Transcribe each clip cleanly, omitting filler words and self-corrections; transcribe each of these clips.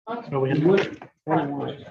So we would, 41.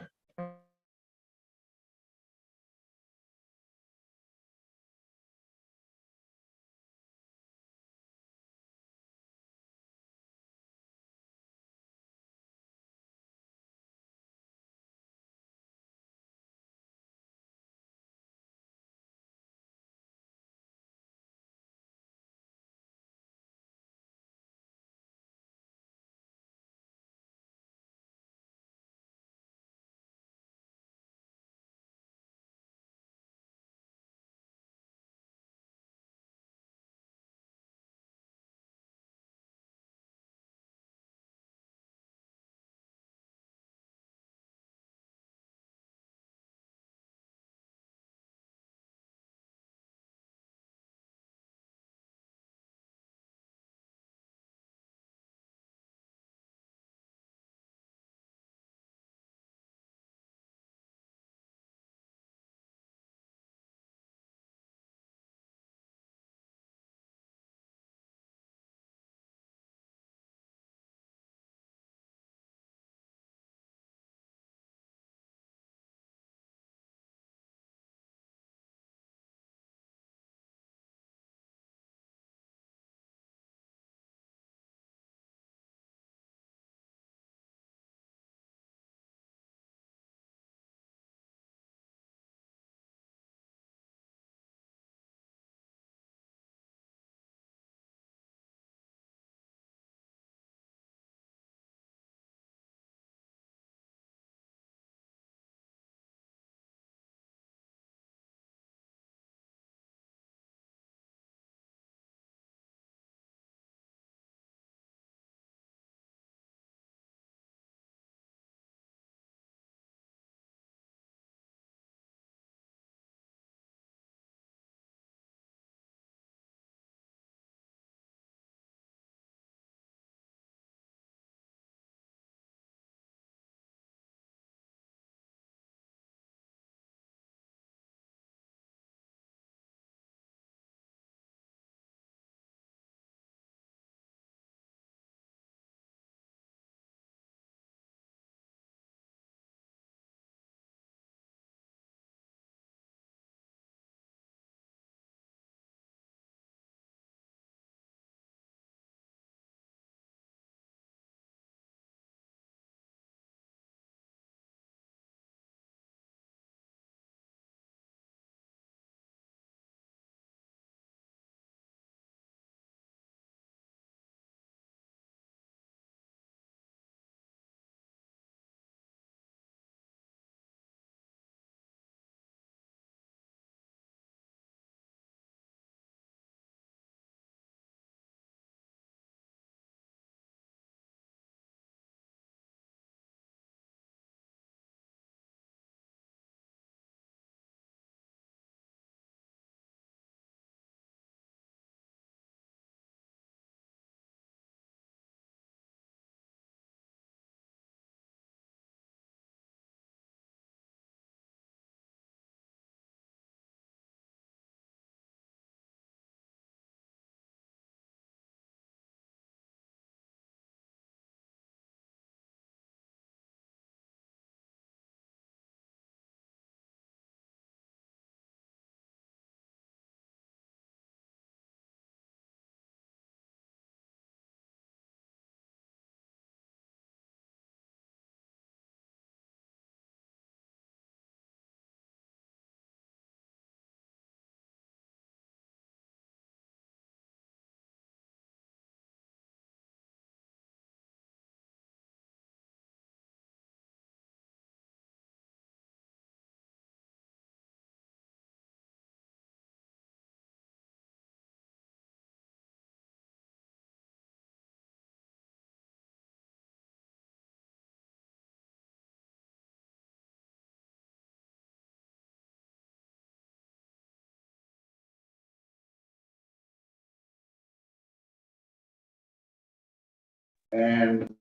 And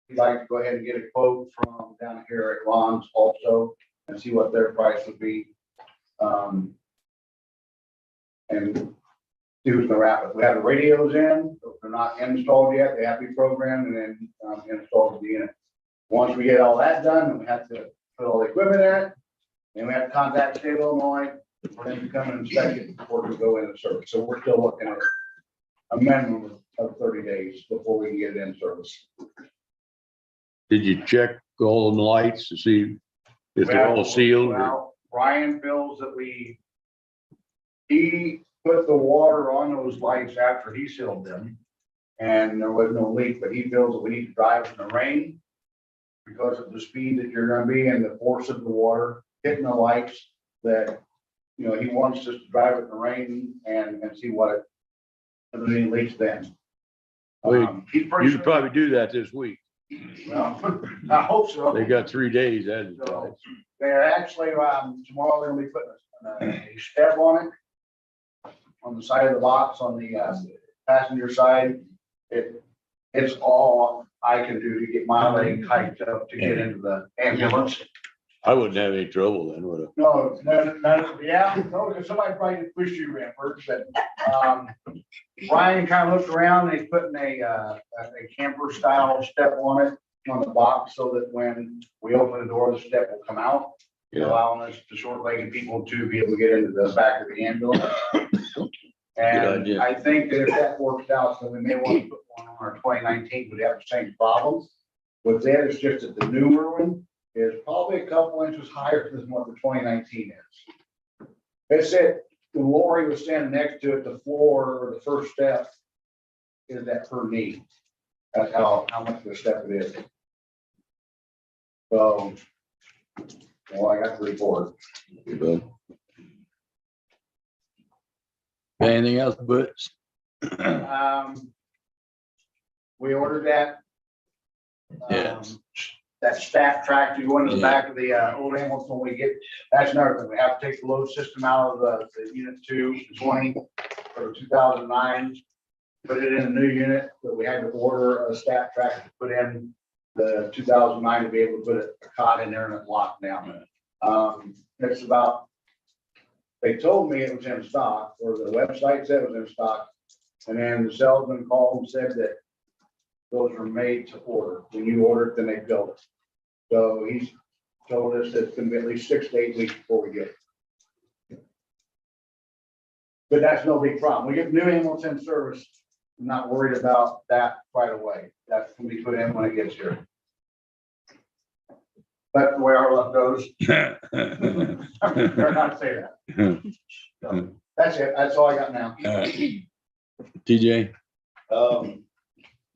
we'd like to go ahead and get a quote from down here at Ron's also and see what their price would be. And see who's gonna wrap it. We have the radios in, so if they're not installed yet, they have to be programmed and then installed with the unit. Once we get all that done, then we have to put all the equipment in it. Then we have to contact State of Illinois for them to come and inspect it before we go into service. So we're still looking at a minimum of 30 days before we can get it in service. Did you check all the lights to see if they're all sealed? Well, Brian feels that he put the water on those lights after he sealed them. And there was no leak, but he feels that we need to drive in the rain because of the speed that you're gonna be and the force of the water hitting the lights, that, you know, he wants us to drive it in the rain and see what if there's any leaks then. He's pretty You sure. could probably do that this week. Well, I hope so. They got 3 days ahead of So, time. they're actually, tomorrow they're gonna be putting a step on it, on the side of the box, on the passenger side. It's all I can do to get my leg hiked up to get into the ambulance. I wouldn't have any trouble then, would I? No, yeah, no, because somebody probably did push you in first, but, Brian kind of looked around and he's putting a camper style step on it, on the box, so that when we open the door, the step will come out, Yeah. allowing us, the short-legged people, to be able to get into the back of the ambulance. And idea. I think that if that works out, then we may want to put one on our 2019, but have the same problems. With that, it's just that the newer one is probably a couple inches higher than what the 2019 is. It's it, when Lori was standing next to it, the floor or the first step is at her knee. That's how much of a step it is. So, well, I got the report. Anything else, Butch? We ordered that. Yes. That stack track to go into the back of the old ambulance when we get, that's another thing. We have to take the load system out of the unit 220 for 2009. Put it in a new unit, but we had to order a stack track to put in the 2009 to be able to put a cot in there and it locked down. It's about, they told me it was in stock, or the website said it was in stock. And then the salesman called and said that those are made to order. When you order it, then they build it. So he's told us that it's gonna be at least 6 to 8 weeks before we get it. But that's no big problem. We get new ambulance in service. I'm not worried about that right away. That's gonna be put in when it gets here. That's the way our luck goes. They're not saying that. So, that's it. That's all I got now. TJ?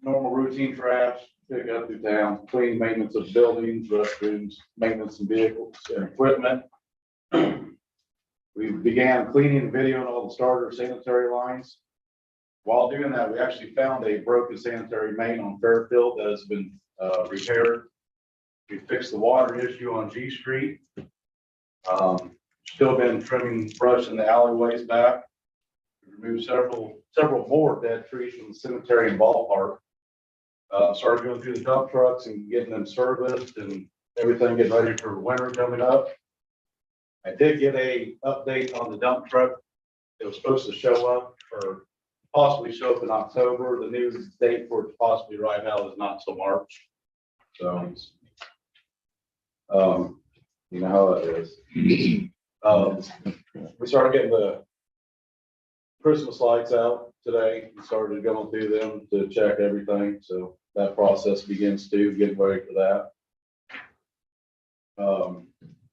Normal routine traps, pick up through town, clean maintenance of buildings, restrooms, maintenance of vehicles and equipment. We began cleaning and videoing all the starter sanitary lines. While doing that, we actually found a broken sanitary main on Fairfield that has been repaired. We fixed the water issue on G Street. Still been trimming brush in the alleyways back. Removed several more dead trees from the cemetery and ballpark. Started going through the dump trucks and getting them serviced and everything, getting ready for winter coming up. I did get a update on the dump truck. It was supposed to show up or possibly show up in October. The new date for it possibly right now is not till March. So, you know how that is. We started getting the Christmas lights out today and started going through them to check everything. So that process begins to get ready for that.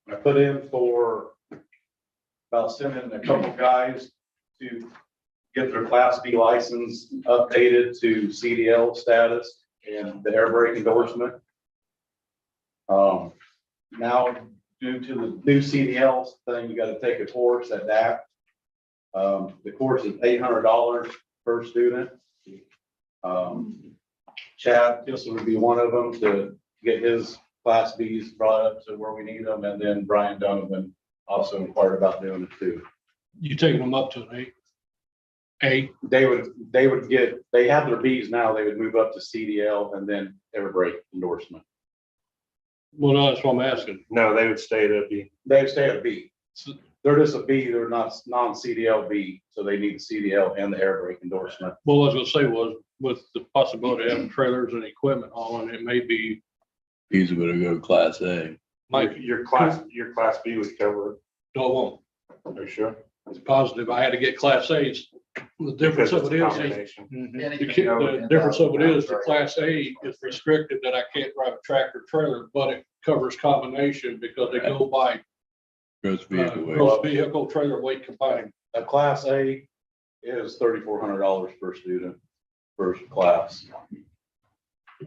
I put in for about sending a couple guys to get their Class B license updated to CDL status and the air brake endorsement. Now, due to the new CDL thing, you got to take a course at that. The course is $800 per student. Chad Kissel would be one of them to get his Class Bs brought up to where we need them, and then Brian Donovan also inquired about doing it too. You taking them up to an 8? They have their Bs now, they would move up to CDL and then air brake endorsement. Well, no, that's what I'm asking. No, they would stay at a B. They would stay at a B. They're just a B, they're not non-CDL B, so they need the CDL and the air brake endorsement. Well, what I was gonna say was, with the possibility of having trailers and equipment hauling, it may be He's gonna go Class A. Mike, Your class B would cover it. no, it won't. Are you sure? It's positive. I had to get Class A's. The difference of it is, the difference of it is the Class A is restricted that I can't drive a tractor trailer, but it covers combination because they go by Gross vehicle weight. gross vehicle trailer weight combined. A class A is $3,400 per student, first class.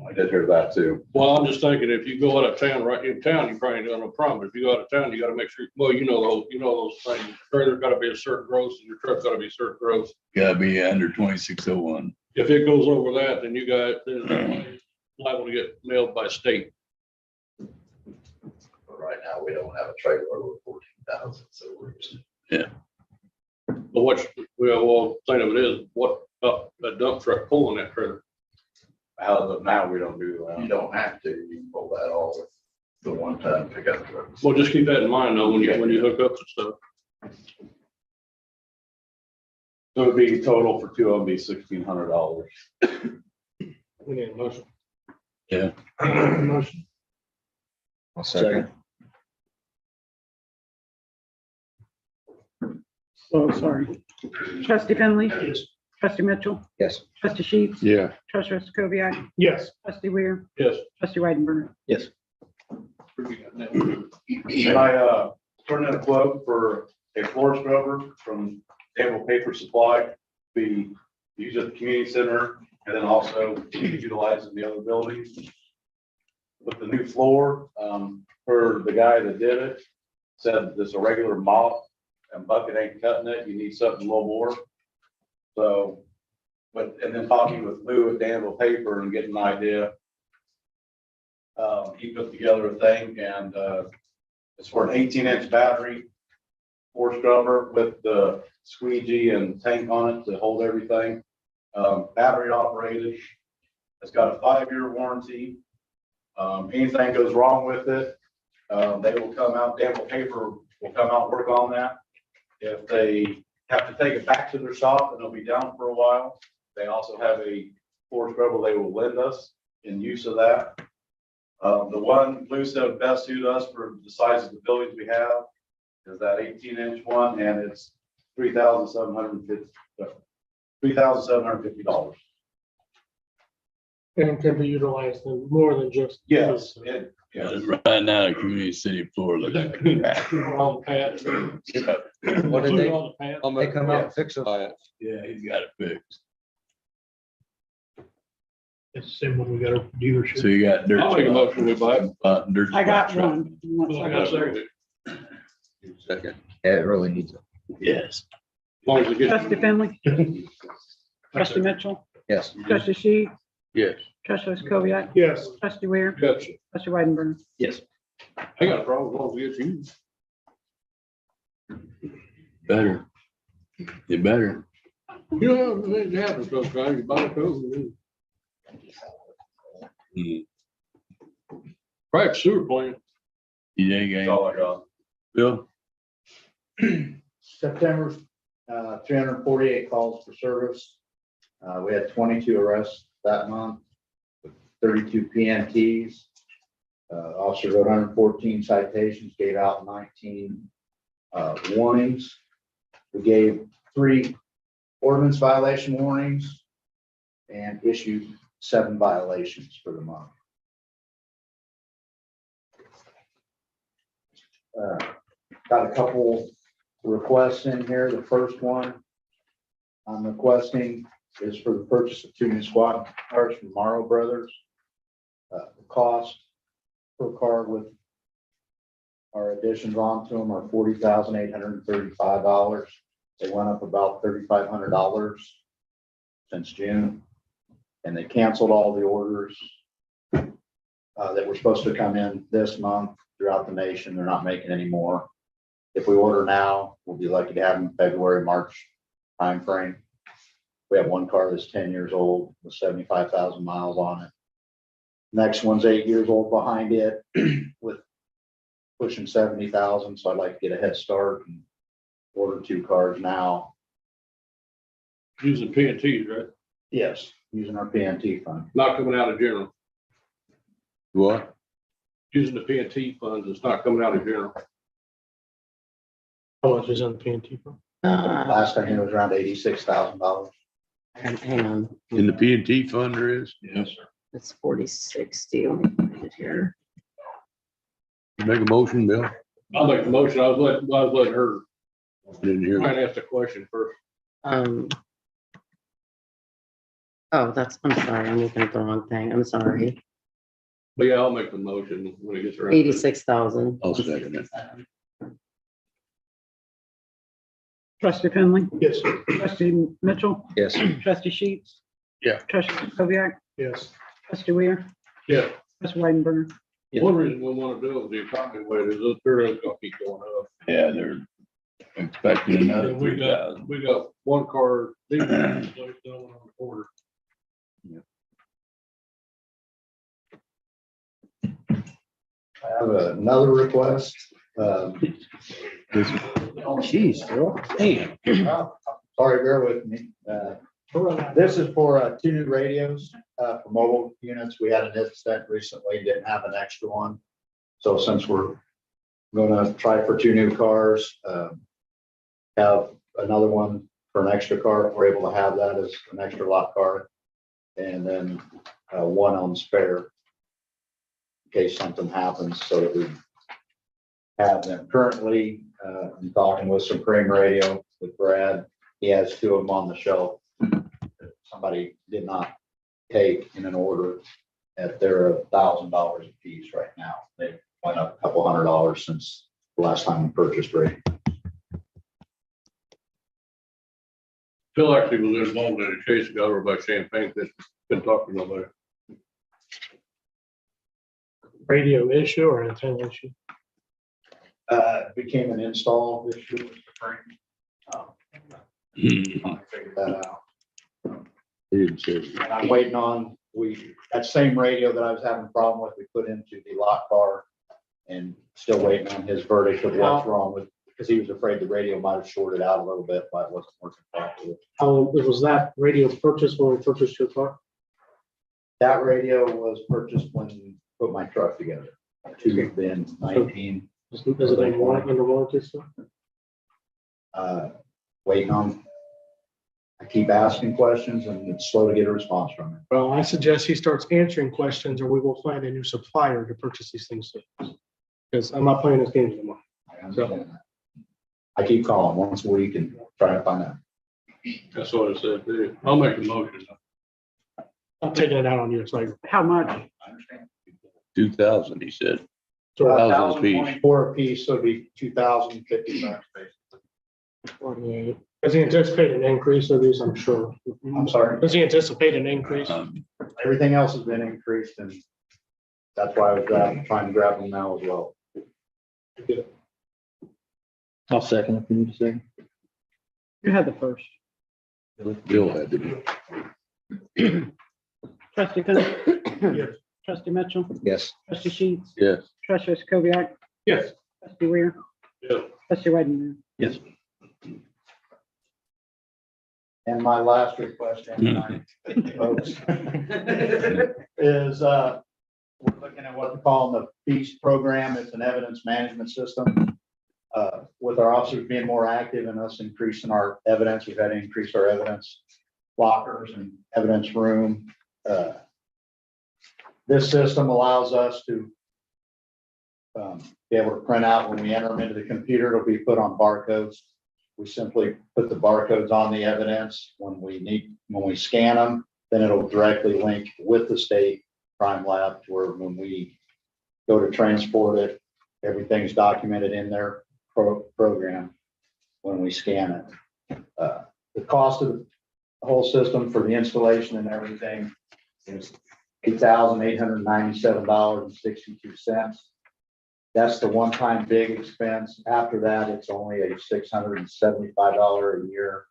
I did hear that too. Well, I'm just thinking, if you go out of town, right in town, you probably don't have no problem. If you go out of town, you gotta make sure, well, you know those things. Trailer's gotta be a certain gross and your truck's gotta be a certain gross. Gotta be under 2601. If it goes over that, then you got, then liable to get nailed by state. Right now, we don't have a trailer over 14,000, so we're just. But what's, well, thing of it is, what, a dump truck pulling that trailer? As of now, we don't do You that. don't have to, you can pull that all with the one-ton pickup trucks. Well, just keep that in mind though, when you hook up and stuff. So it'd be total for two of them be $1,600. We need a motion. Yeah. Motion. I'll second. Oh, sorry. Trustee Finley. Yes. Trustee Mitchell. Yes. Trustee Sheets. Yeah. Trustee Roscoviac. Yes. Trustee Weir. Yes. Trustee Weidenberger. Yes. And I turned in a quote for a floor scrubber from Danville Paper Supply, be used at the community center and then also utilized in the other buildings. With the new floor, for the guy that did it, said this a regular mop and bucket ain't cutting it, you need something a little more. So, and then talking with Lou at Danville Paper and getting an idea. He put together a thing and it's for an 18-inch battery floor scrubber with the squeegee and tank on it to hold everything. Battery operated. It's got a 5-year warranty. Anything goes wrong with it, they will come out, Danville Paper will come out and work on that. If they have to take it back to their shop and it'll be down for a while, they also have a floor scrubber they will lend us in use of that. The one Blue said best suit us for the size of the buildings we have is that 18-inch one, and it's $3,750. And can be utilized in more than just. Yes, Right now, the community city floor looks like crap. All the pads. What did they- All the pads. They come out and fix it. Yeah, he's got it fixed. It's the same one we got a So dealership. you got dirt. I'll make a motion to buy it. Dirt I got spot truck. one. You want Well, I got a second? second. Second. Yeah, it really needs it. Yes. As long as it gets. Trustee Finley. Trustee Mitchell. Yes. Trustee Sheets. Yes. Trustee Roscoviac. Yes. Trustee Weir. Gotcha. Trustee Weidenberger. Yes. I got a problem, as long as it gets used. Better. You better. You know, it happens sometimes, you buy a coat. Hmm. Crack sewer plant. You ain't That's got, all I got. Bill? September, 348 calls for service. We had 22 arrests that month, with 32 PNTs. Officer wrote 114 citations, gave out 19 warnings. We gave 3 ordinance violation warnings and issued 7 violations for the month. Got a couple requests in here. The first one I'm requesting is for the purchase of 2 new squad cars from Morrow Brothers. The cost per car with our additions onto them are $40,835. They went up about $3,500 since June. And they canceled all the orders that were supposed to come in this month throughout the nation. They're not making any more. If we order now, we'll be lucky to have them in February, March timeframe. We have one car that's 10 years old with 75,000 miles on it. Next one's 8 years old behind it with pushing 70,000. So I'd like to get a head start and order 2 cars now. Using PNTs, right? Yes, using our PNT fund. Not coming out of general. What? using the P and T funds, it's not coming out of general. How much is in the P and T fund? Last time it was around $86,000. Hang on, In the P and T fund there is? Yes, sir. it's 4060. Let me find it here. Make a motion, Bill? I'll make the motion. I was letting her, Didn't hear. trying to ask the question first. Oh, I'm sorry, I'm looking at the wrong thing. I'm sorry. But yeah, I'll make the motion when it gets around. 86,000. I'll second it. Trustee Finley, Yes. trustee Mitchell, Yes. trustee Sheets. Yeah. Trustee Koviak, Yes. trustee Weir, Yeah, trustee Weidenberger. Yeah. one reason we want to do it with the economy way is those bills gonna keep going up. Yeah, they're expecting another And we got 3,000. one car, these are like going on the border. I have another request. Jeez, Bill. Damn. Sorry, bear with me. This is for 2 new radios for mobile units. We had an incident recently, didn't have an extra one. So since we're gonna try for 2 new cars, have another one for an extra car, if we're able to have that as an extra lot car. And then one on spare in case something happens, so that we have them. Currently, I'm talking with Supreme Radio with Brad. He has 2 of them on the shelf. Somebody did not take in an order at they're $1,000 a piece right now. They went up a couple $100 since the last time we purchased radio. Phil actually was involved in a case that got over by Champagne that's been talking about it. Radio issue or antenna issue? Became an install issue with the frame. I figured that out. He didn't say it. And I'm waiting on, that same radio that I was having a problem with, we put into the lot car and still waiting on his verdict of what's wrong with, because he was afraid the radio might have shorted out a little bit, but it wasn't working properly. How was that radio purchased when we purchased your car? That radio was purchased when we put my truck together. 2019, Is it under warranty still? waiting on. I keep asking questions and it's slow to get a response from him. Well, I suggest he starts answering questions or we will find a new supplier to purchase these things. Because I'm not playing this game anymore. I understand that. I keep calling once a week and trying to find out. That's what I said, too. I'll make the motion. I'm taking it out on you. It's like, How much? I understand. 2,000, he said. so 1,000 apiece. 1,024 apiece, so it'd be 2,050 bucks basically. 48. does he anticipate an increase of these? I'm sure. I'm sorry. Does he anticipate an increase? Everything else has been increased and that's why I was trying to grab them now as well. I'll second if you need a second. You had the first. Bill had to be. Trustee Finley, Yes. trustee Mitchell, Yes. trustee Sheets, Yes. trustee Koviak, Yes. trustee Weir, Yeah. trustee Weidenberger. Yes. And my last request, tonight, folks, is we're looking at what we call the FEAST program. It's an evidence management system. With our officers being more active and us increasing our evidence, we've had to increase our evidence lockers and evidence room. This system allows us to be able to print out when we enter them into the computer. It'll be put on barcodes. We simply put the barcodes on the evidence. When we scan them, then it'll directly link with the state crime lab to where when we go to transport it, everything's documented in their program when we scan it. The cost of the whole system for the installation and everything is $8,897.62. That's the one-time big expense. After that, it's only a $675 a year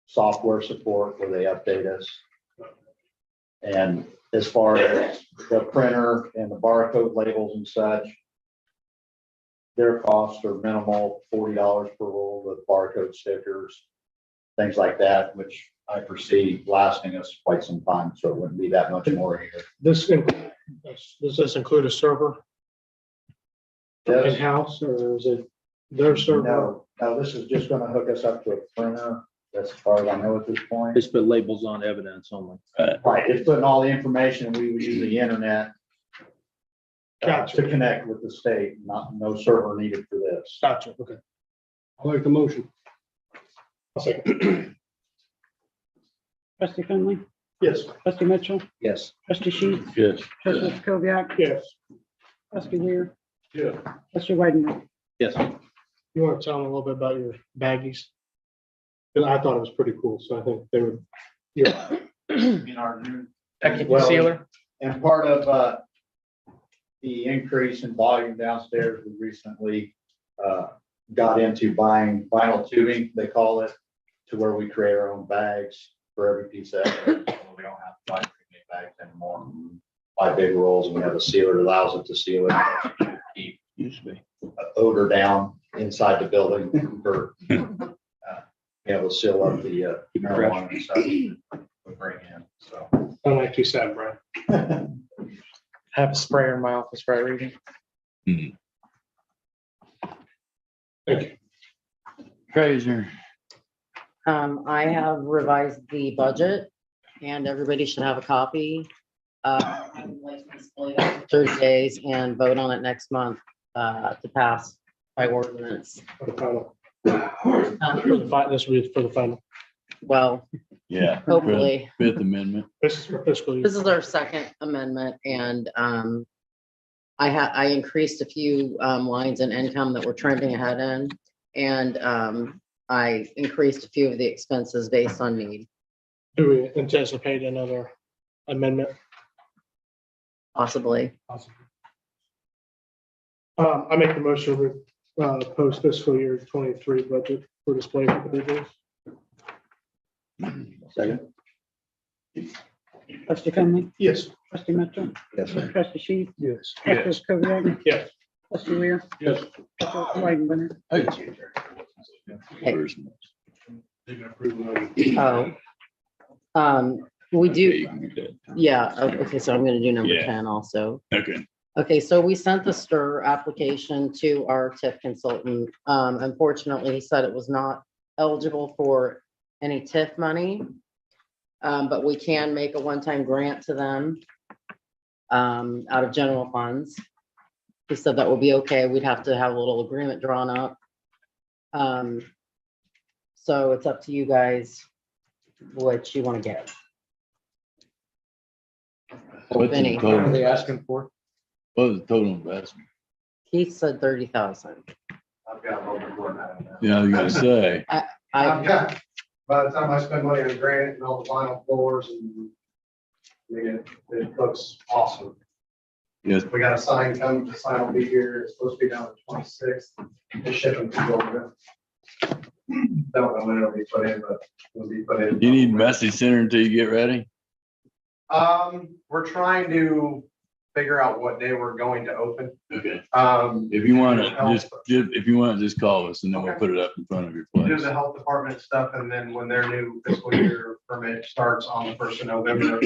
software support where they update us. And as far as the printer and the barcode labels and such, their costs are minimal, $40 per roll of barcode stickers, things like that, which I foresee lasting us quite some time. So it wouldn't be that much more here. Does this include a server? This, in-house or is it their server? no, this is just gonna hook us up to a printer. That's as far as I know at this point. Just put labels on evidence only. Right, it's putting all the information, we would use the internet Gotcha. to connect with the state, no server needed for this. Gotcha, okay. I'll make the motion. I'll second. Trustee Finley, Yes. trustee Mitchell, Yes. trustee Sheets, Yes. trustee Kubiak, Yes. trustee Weir, Yeah. trustee Weidenberg. Yes. You want to tell them a little bit about your baggies? 'Cause I thought it was pretty cool, so I think they would, yeah. In our new. Technical sealer? And part of, the increase in volume downstairs, we recently, got into buying vinyl tubing, they call it, to where we create our own bags for every piece of it. So we don't have to buy pre-made bags anymore. Buy big rolls, and we have a sealer that allows it to seal it. Keep odor down inside the building for, be able to seal up the marijuana and stuff we bring in, so. I'm like you said, Brad. Have a sprayer in my office for everything. Thank you. Fraser. I have revised the budget and everybody should have a copy. I would like to display that for 30 days and vote on it next month to pass by ordinance. For the final. This will be for the final. Well, Yeah. hopefully. Fifth Amendment. This is for fiscal year. This is our second amendment and I increased a few lines in income that we're trending ahead in. And I increased a few of the expenses based on need, Do we anticipate another amendment? possibly. I make the motion to post fiscal year 23 budget for display for the days. Second. Trustee Finley, Yes. trustee Mitchell, Yes. trustee Sheets, Yes. trustee Kubiak, Yes. trustee Weir, Yes. trustee Weidenberg. We Okay, do, you can do that. yeah, okay, so I'm gonna do number Yeah. 10 also. Okay. Okay, so we sent the STIR application to our TIF consultant. Unfortunately, he said it was not eligible for any TIF money. But we can make a one-time grant to them out of general funds. He said that would be okay. We'd have to have a little agreement drawn up. So it's up to you guys what you want to get. What's the Vinny. What are total? they asking for? What was the total investment? Keith said 30,000. I've got a little bit more than that. Yeah, I was gonna say, I, got, by the time I spend money on granite and all the vinyl floors and I mean, it looks awesome. yes, We got a sign coming, the sign will be here, it's supposed to be down the 26th, it's shipping to Georgia. Don't know when it'll be put in, but it'll be put in. you need message center until you get ready? We're trying to figure out what day we're going to open. Okay. Um, If you want to, if you want to just call us and then we'll Okay. put it up in front of your do place. the health department stuff, and then when their new fiscal year permit starts on the 1st of November,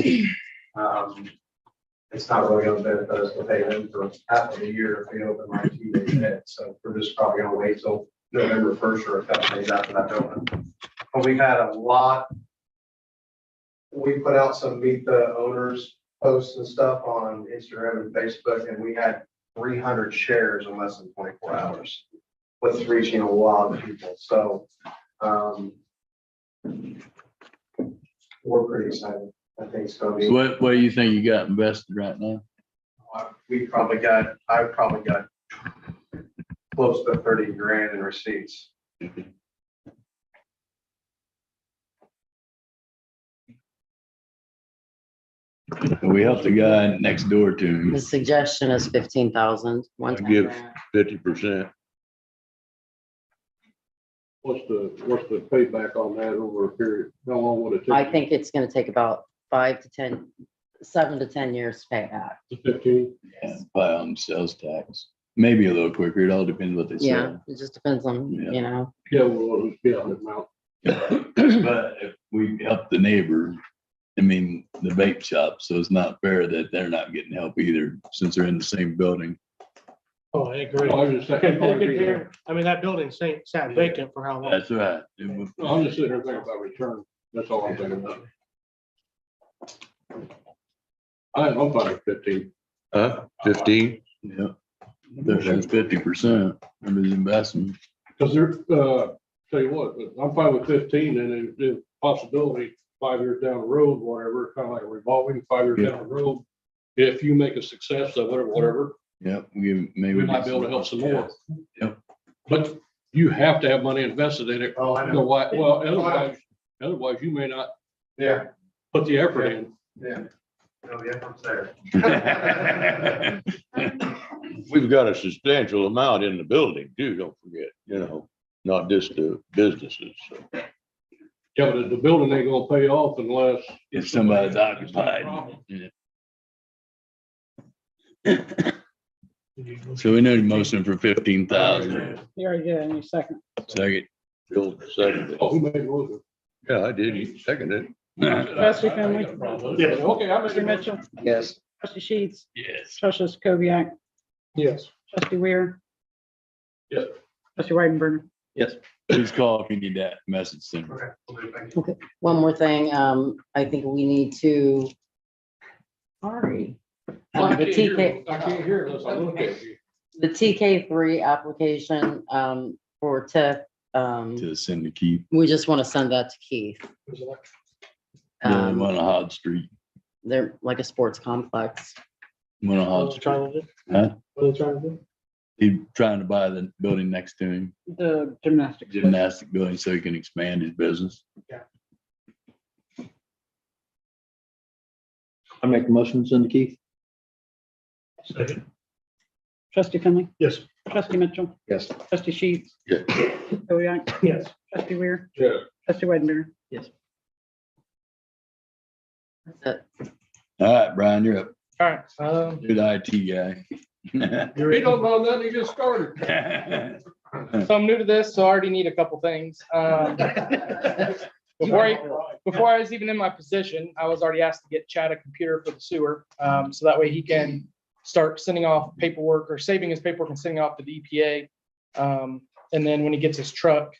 it's not really gonna benefit us to pay them for half of the year if we open like 2 days ahead, so we're just probably gonna wait till November 1st or a couple days after that to open. But we've had a lot. We put out some meet the owners posts and stuff on Instagram and Facebook, and we had 300 shares in less than 24 hours, with reaching a lot of people, so, we're pretty excited. I think it's gonna be, What do you think you got invested right now? I've probably got close to 30 grand in receipts. We helped the guy next door to him. the suggestion is 15,000. I give 50%. What's the payback on that over a period? How long would it take? I think it's gonna take about 7 to 10 years to pay back. 15? Yeah, buy on sales tax. Maybe a little quicker. It all depends what they Yeah, sell. it just depends on, Yeah. you know, Yeah, well, yeah, the amount. But if we help the neighbor, I mean, the vape shop, so it's not fair that they're not getting help either, since they're in the same building. Oh, I agree. I was just saying- I mean, that building sat vacant for how long? That's right. It was- I'm just sitting here thinking about return. That's all I'm thinking about. I'm fine with 15. 15? Yeah. That's 50% of his investment. Because tell you what, I'm fine with 15 and the possibility 5 years down the road, whatever, kind of like a revolving 5 years down the road. If you make a success of it or whatever, Yep. Maybe we might be able to help some more. Yep. But you have to have money invested in it. Oh, I You know. know why? Well, otherwise you may not Yeah, put the effort in. yeah. No, the effort's there. We've got a substantial amount in the building too, don't forget, not just the businesses. So. Yeah, but the building ain't gonna pay off unless. If somebody's occupied. Yeah. So we need a motion for 15,000. Here, yeah, any second. Second. Bill seconded. Oh, who made the motion? Yeah, I did. He seconded it. Trustee Finley. Yeah, okay, I made Trustee the motion. Mitchell. Yes. Trustee Sheets. Yes. Trustee Kubiak. Yes. Trustee Weir. Yes. Trustee Weidenberger. Please call if you need that message center. Okay, will do, thank you. One more thing, I think we need to. Sorry. I The can't hear TK, you. I can't hear unless I look at you. the TK3 application, for TIF, To send the key. we just want to send that to Keith. Yeah, one on Hod Street. They're like a sports complex. One on What Hod are they Street. trying to do? Huh? What are they trying to do? He's trying to buy the building next to him, The gymnastics. gymnastic building, so he can expand his business. I make a motion to send to Keith. Trustee Finley. Yes. Trustee Mitchell. Yes. Trustee Sheets. Yeah. Kubiak. Yes. Trustee Weir. Yeah. Trustee Weidenberger. That's it. All right, Brian, you're up. All right. You're the IT guy. He don't know nothing, he just started. So I'm new to this, so I already need a couple things. Before I was even in my position, I was already asked to get Chad a computer for the sewer. So that way he can start sending off paperwork or saving his paperwork and sending off to the EPA. And then when he gets his truck,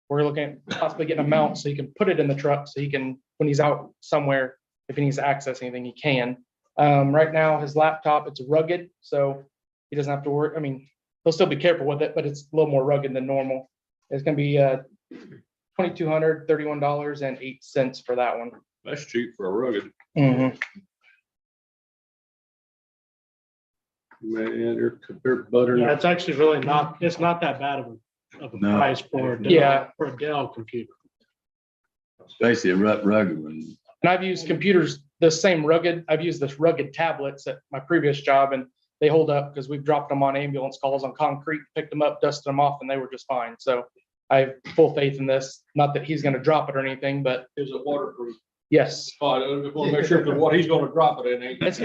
we're looking at possibly getting a mount so he can put it in the truck so he can, when he's out somewhere, if he needs to access anything, he can. Right now, his laptop, it's rugged, so he doesn't have to worry. I mean, he'll still be careful with it, but it's a little more rugged than normal. It's gonna be $2,231.08 for that one. That's cheap for a rugged. Man, they're buttering. Yeah, it's actually really not, it's not that bad of a No. price for a Dell, Yeah. for a Dell computer. It's basically a rugged one. And I've used computers, the same rugged, I've used this rugged tablets at my previous job and they hold up because we've dropped them on ambulance calls on concrete, picked them up, dusted them off, and they were just fine. So I have full faith in this. Not that he's gonna drop it or anything, but Is it waterproof? yes. Oh, I just want to make sure that what he's gonna drop it in ain't. It's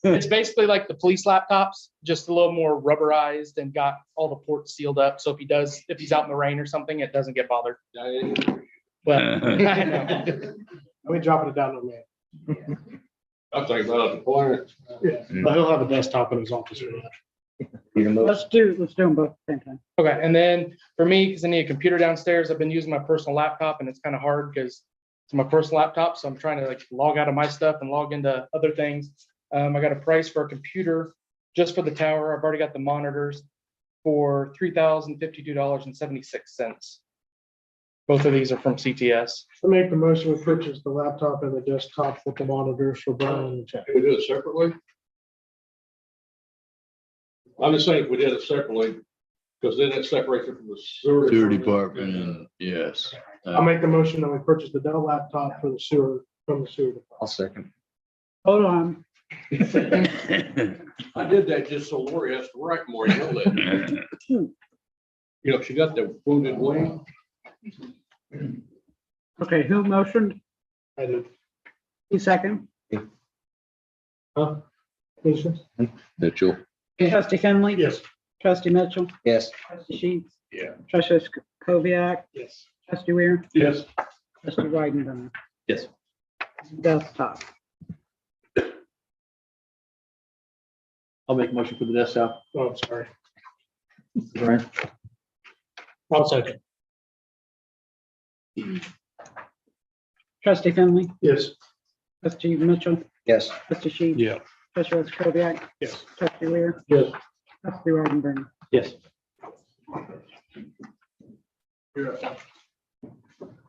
it's basically like the police laptops, just a little more rubberized and got all the ports sealed up. So if he's out in the rain or something, it doesn't get bothered. But I know. We dropping it down to man. I'm thinking about the point. Yeah, but he'll have a desktop in his office. Let's do them both at the same time. Okay, and then for me, because I need a computer downstairs, I've been using my personal laptop and it's kind of hard because it's my personal laptop. So I'm trying to like log out of my stuff and log into other things. I got a price for a computer just for the tower. I've already got the monitors for $3,052.76. Both of these are from CTS. I make the motion, we purchase the laptop and the desktop with the monitors for Brian and Chad. Can we do it separately? I'm just saying if we did it separately, because then it separates it from the sewer. Sewer department, and yes. I'll make the motion that we purchase the Dell laptop for the sewer, from the sewer. I'll second. Hold on. I did that just so Lori has to write more, you know that. You know, she got the wounded wing. Okay, who motioned? I did. You second? Huh? Lisa? Mitchell. Trustee Finley? Yes. Trustee Mitchell? Yes. Trustee Sheets? Yeah. Trustee Kubiak? Yes. Trustee Weir? Yes. Trustee Weidenberger? Yes. Desktop. I'll make a motion for the desktop. Oh, I'm sorry. Brian? I'll second. Trustee Finley, Yes. trustee Mitchell, Yes. trustee Sheets. Yeah. Trustee Rosencrantz, Yes. trustee Lear, Yes. trustee Roddenberry. Yes. That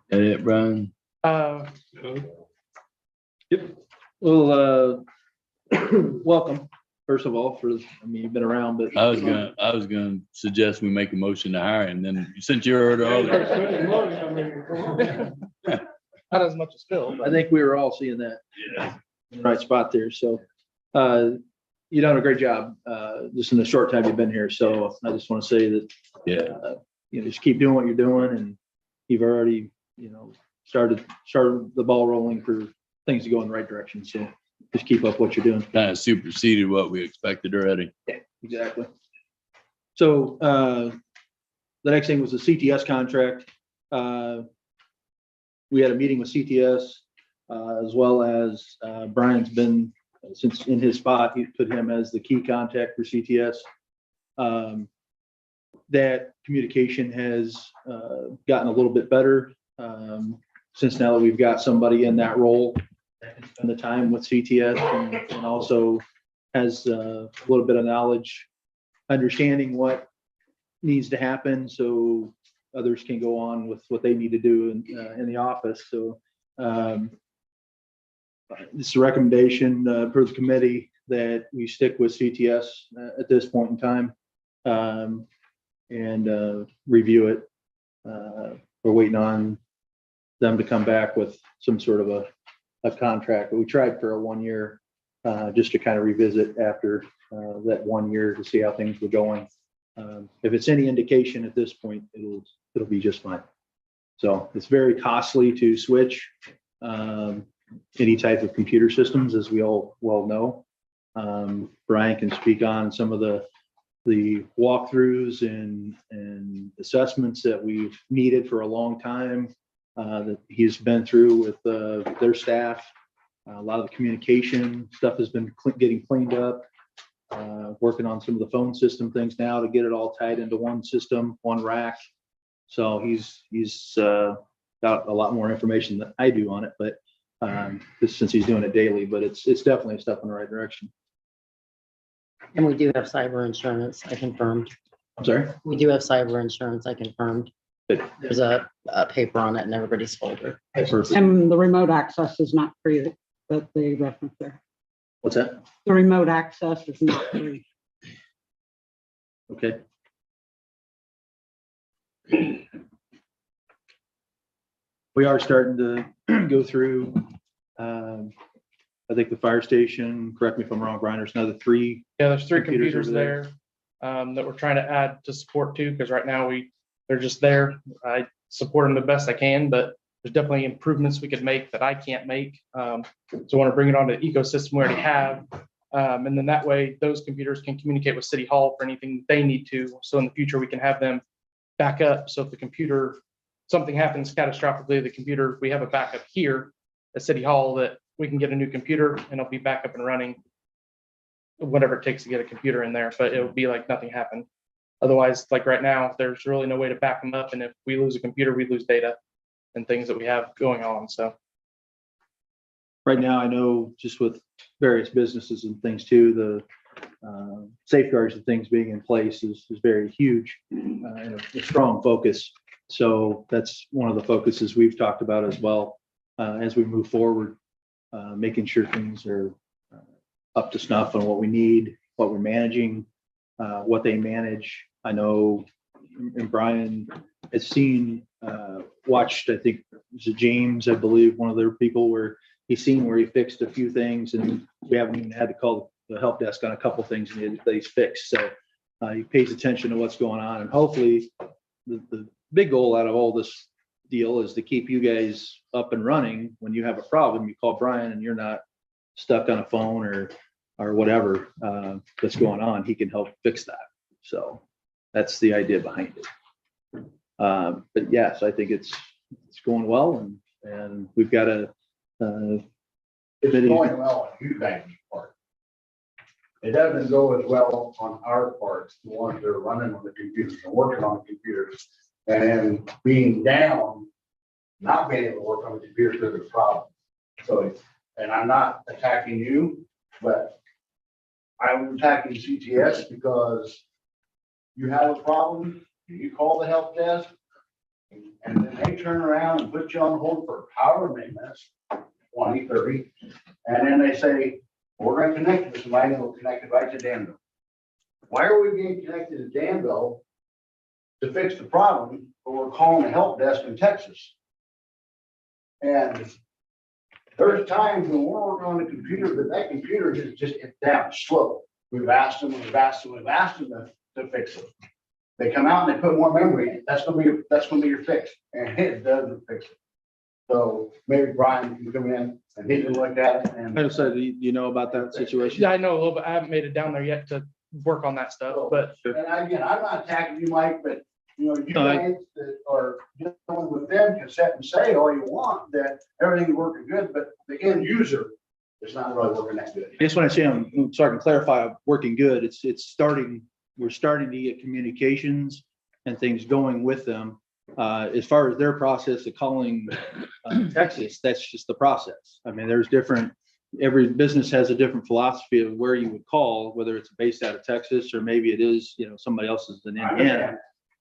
it, Brian? Yep. Well, welcome, first of all, you've been around, but. I was gonna suggest we make a motion to hire him, then since you heard earlier. Not as much as Phil, I but think we were all seeing that. Yeah. In the right spot there. So, you've done a great job, just in the short time you've been here. So I just want to say that, Yeah, just keep doing what you're doing, and you've already, started the ball rolling for things to go in the right direction. So just keep up what you're doing. kind of superseded what we expected already. Yeah, exactly. So, the next thing was the CTS contract. We had a meeting with CTS, as well as, Brian's been, since in his spot, he put him as the key contact for CTS. That communication has, gotten a little bit better, since now that we've got somebody in that role that can spend the time with CTS and also has a little bit of knowledge, understanding what needs to happen so others can go on with what they need to do in the office. So this is a recommendation per the committee that we stick with CTS at this point in time, and review it. We're waiting on them to come back with some sort of a contract. But we tried for a 1 year, just to kind of revisit after that 1 year to see how things were going. If it's any indication at this point, it'll be just fine. So it's very costly to switch any type of computer systems, as we all well know. Brian can speak on some of the walkthroughs and assessments that we've needed for a long time, that he's been through with their staff. A lot of the communication stuff has been getting cleaned up. Working on some of the phone system things now to get it all tied into one system, one rack. So he's got a lot more information than I do on it, but just since he's doing it daily, but it's definitely a step in the right direction. And we do have cyber insurance, I confirmed. I'm sorry? We do have cyber insurance, I confirmed. Good. There's a paper on it in everybody's folder. Perfect. And the remote access is not free, that they reference there. What's that? The remote access is not free. Okay. We are starting to go through, I think the fire station, correct me if I'm wrong, Brian, there's another 3. yeah, there's 3 Computers computers over there. there that we're trying to add to support too, because right now they're just there. I support them the best I can, but there's definitely improvements we could make that I can't make. So I want to bring it on to the ecosystem we already have. And then that way those computers can communicate with City Hall for anything they need to. So in the future, we can have them back up. So if the computer, something happens catastrophically, the computer, we have a backup here at City Hall that we can get a new computer and it'll be back up and running, whatever it takes to get a computer in there, but it'll be like nothing happened. Otherwise, like right now, there's really no way to back them up. And if we lose a computer, we lose data and things that we have going on. So Right now, I know just with various businesses and things too, the safeguards and things being in place is very huge, and a strong focus. So that's one of the focuses we've talked about as well, as we move forward, making sure things are up to snuff on what we need, what we're managing, what they manage. I know, and Brian has seen, watched, I think, was it James, I believe, one of their people where he's seen where he fixed a few things, and we haven't even had to call the help desk on a couple things that he's fixed. So he pays attention to what's going on, and hopefully the big goal out of all this deal is to keep you guys up and running. When you have a problem, you call Brian and you're not stuck on a phone or whatever that's going on. He can help fix that. So that's the idea behind it. But yes, I think it's going well, and we've got a It's going well on you guys' part. It doesn't go as well on our parts, the ones that are running on the computers and working on the computers. And then being down, not being able to work on the computers is a problem. So, and I'm not attacking you, but I'm attacking CTS because you have a problem, you call the help desk, and then they turn around and put you on hold for however many minutes, 20, 30, and then they say, we're gonna connect you to somebody, and we'll connect it right to Danville. Why are we being connected to Danville to fix the problem, but we're calling the help desk in Texas? And there's times when we're working on the computer, but that computer is just, it's down slow. We've asked them to fix it. They come out and they put more memory in it. That's gonna be your fix, and it doesn't fix it. So maybe Brian can come in and he can look at it and. I said, do you know about that situation? Yeah, I know a little bit. I haven't made it down there yet to work on that stuff, but And again, I'm not attacking you, Mike, but you know, you No, guys that are dealing with them can sit and say all you want that everything's working good, but the end user is not really working that good. I guess when I say so I can clarify, working good, it's starting, we're starting to get communications and things going with them. As far as their process of calling Texas, that's just the process. I mean, there's different, every business has a different philosophy of where you would call, whether it's based out of Texas or maybe it is, you know, somebody else's in Indiana.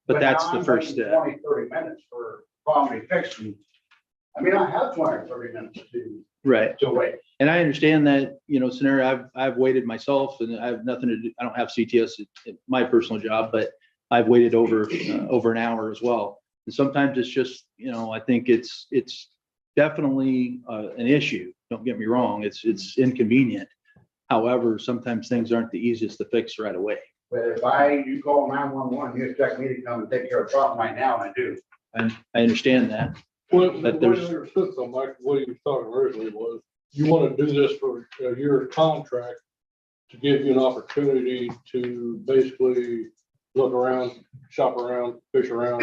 But that's now the I'm first waiting step. 20, 30 minutes for problem to be fixed. And, I mean, I have 20 or 30 minutes Right. to wait. And I understand that, you know, scenario, I've waited myself and I have nothing to do. I don't have CTS at my personal job, but I've waited over an hour as well. And sometimes it's just, you know, I think it's definitely an issue. Don't get me wrong. It's inconvenient. However, sometimes things aren't the easiest to fix right away. But if you call 911, you expect me to come and take care of the problem right now, and I do. And I understand that. Well, But what I there's- understood from Mike, what he was talking originally was, you want to do this for a year contract to give you an opportunity to basically look around, shop around, fish around,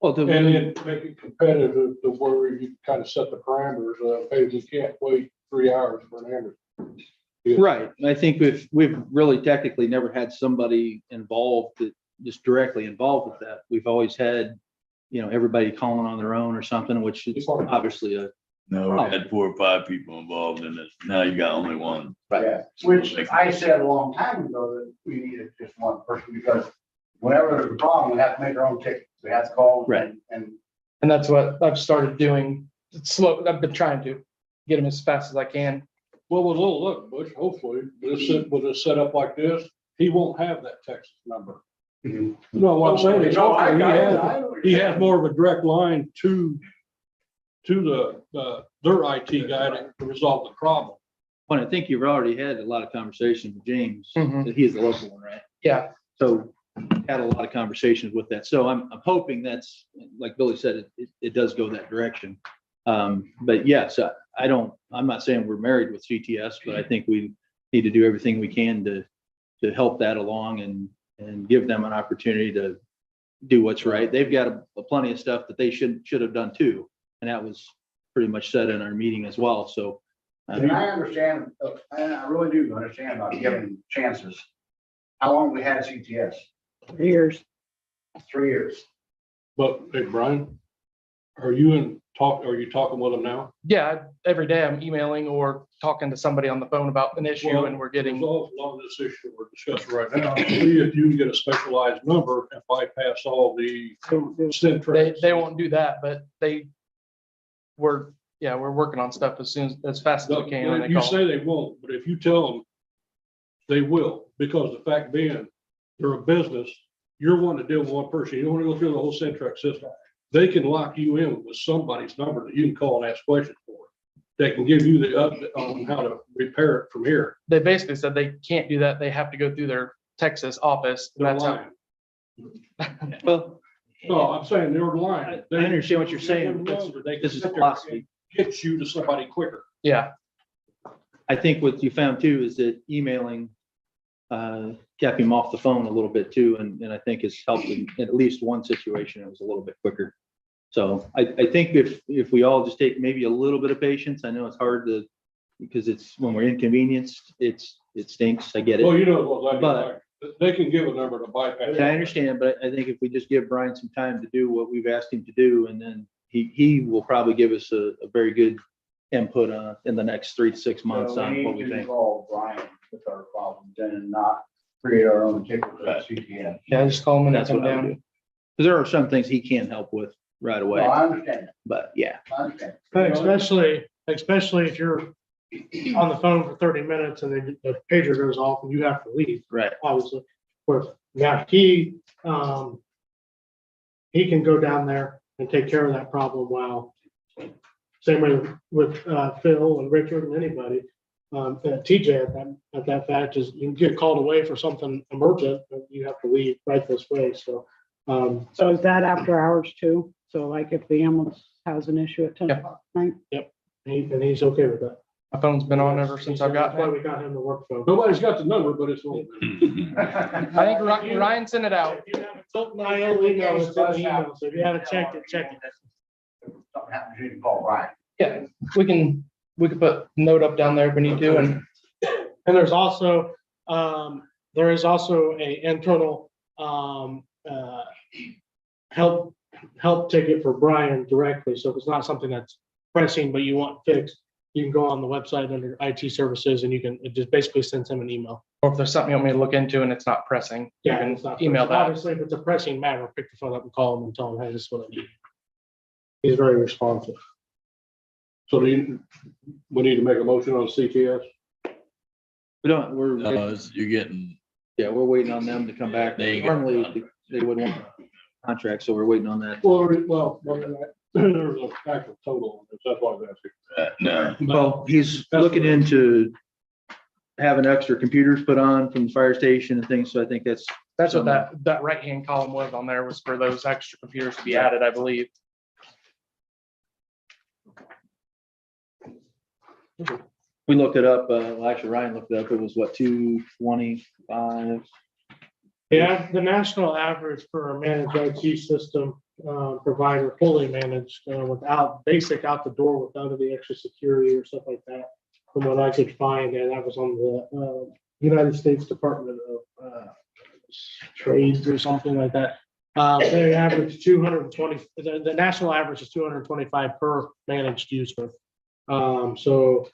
Well, and then make it competitive to where you kind of set the parameters of, hey, we can't wait 3 hours for an ambulance. right. And I think we've really technically never had somebody involved that just directly involved with that. We've always had, you know, everybody calling on their own or something, which is obviously No, we had 4 or 5 people involved in this. Now you got only one. Yeah, which I said a long time ago that we needed just one person because whenever there's a problem, we have to make our own ticket. We have to call. Right. And that's what I've started doing. It's slow. I've been trying to get them as fast as I can. Well, with a little luck, Butch, hopefully, with a setup like this, he won't have that Texas number. Mhm. No, what I'm saying is, No, I hopefully know what he you're has saying. more of a direct line to their IT guy to resolve the problem. But I think you've already had a lot of conversations with James. Mhm. He's the local one, right? Yeah. So had a lot of conversations with that. So I'm hoping that's, like Billy said, it does go that direction. But yes, I'm not saying we're married with CTS, but I think we need to do everything we can to help that along and give them an opportunity to do what's right. They've got a plenty of stuff that they should have done too. And that was pretty much said in our meeting as well. So. And I understand, and I really do understand about giving chances. How long have we had CTS? 3 years. 3 years. But hey, Brian, are you talking with them now? Yeah, every day I'm emailing or talking to somebody on the phone about an issue and we're getting. Resolve a lot of this issue we're discussing right now. See if you can get a specialized number and bypass all the Centrex. They won't do that, but we're working on stuff as fast as we can. And they You call. say they won't, but if you tell them, they will, because the fact being, they're a business, you're wanting to deal with one person, you don't want to go through the whole Centrex system. They can lock you in with somebody's number that you can call and ask questions for. They can give you the update on how to repair it from here. They basically said they can't do that. They have to go through their Texas office. They're That's how. lying. Well, No, I'm saying they're lying. I understand what you're saying. This is philosophy. Gets you to somebody quicker. Yeah. I think what you found too is that emailing kept him off the phone a little bit too, and I think it's helped in at least one situation. It was a little bit quicker. So I think if we all just take maybe a little bit of patience, I know it's hard to because it's, when we're inconvenienced, it stinks. I get Well, it. you know what I But- mean, like, they can give a number to bypass. I understand, but I think if we just give Brian some time to do what we've asked him to do, and then he will probably give us a very good input on in the next 3 to 6 months So on what we need to think. involve Brian with our problems and not create our own ticket for the CTN. Yeah, just call them and That's come what I would do. down. Because there are some things he can't help with right No, away, I understand, but yeah. I understand. But especially if you're on the phone for 30 minutes and then the pager goes off and you have to leave, Right. obviously. Where now he can go down there and take care of that problem while, same way with Phil and Richard and anybody. TJ at that fact is you can get called away for something emergent, but you have to leave right this way. So, So is that after hours too? So like if the ambulance has an issue at 10 Yep. o'clock, right? and he's okay with that. My phone's been on ever since I've That's why gotten we got him to work phone. Nobody's got the number, but it's. it. I think Ryan sent it out. If you haven't told my email, it's in the email, so if you haven't checked it, check it. Something happens, you can call Brian. Yeah, we can put a note up down there if we need to, and And there's also, there is also a internal, help ticket for Brian directly. So if it's not something that's pressing, but you want fixed, you can go on the website under IT services and it just basically sends him an email. or if there's something you want me to look into and it's not pressing, you Yeah, can it's not email pressing. that. Obviously, if it's a pressing matter, pick the phone up and call him and tell him, hey, this is what I need. He's very responsive. So we need to make a motion on CTS? We don't, we're, You're getting, yeah, we're waiting on them to come back. They ain't Normally, they would want a contract, so we're waiting on that. Well, there's an actual total on this, that's why I was asking. no, Well, he's looking into having extra computers put on from the fire station and things, so I think that's. That's what that right-hand column was on there, was for those extra computers to be added, I believe. We looked it up, well, actually Ryan looked it up, it was what, 225? Yeah, the national average for a managed IT system provider, fully managed, without basic out the door, without any extra security or stuff like that. From what I could find, and that was on the United States Department of Trades or something like that. They average 220, the national average is 225 per managed user. So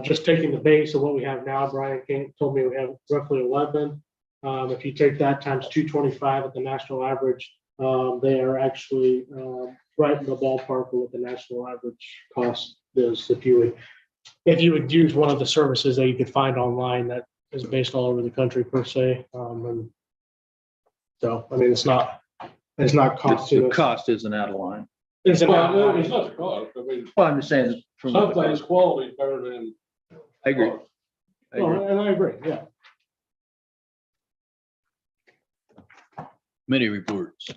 just taking the base of what we have now, Brian told me we have roughly 11. If you take that times 225 at the national average, they are actually right in the ballpark of what the national average cost is. If you would use one of the services that you could find online that is based all over the country per se. And so, I mean, it's not costing The us. cost isn't out of line. It's Well, it's not the cost, I mean, Well, I'm just saying. from what- sometimes quality is better than. I agree. cost. I agree. And I agree, yeah. committee reports.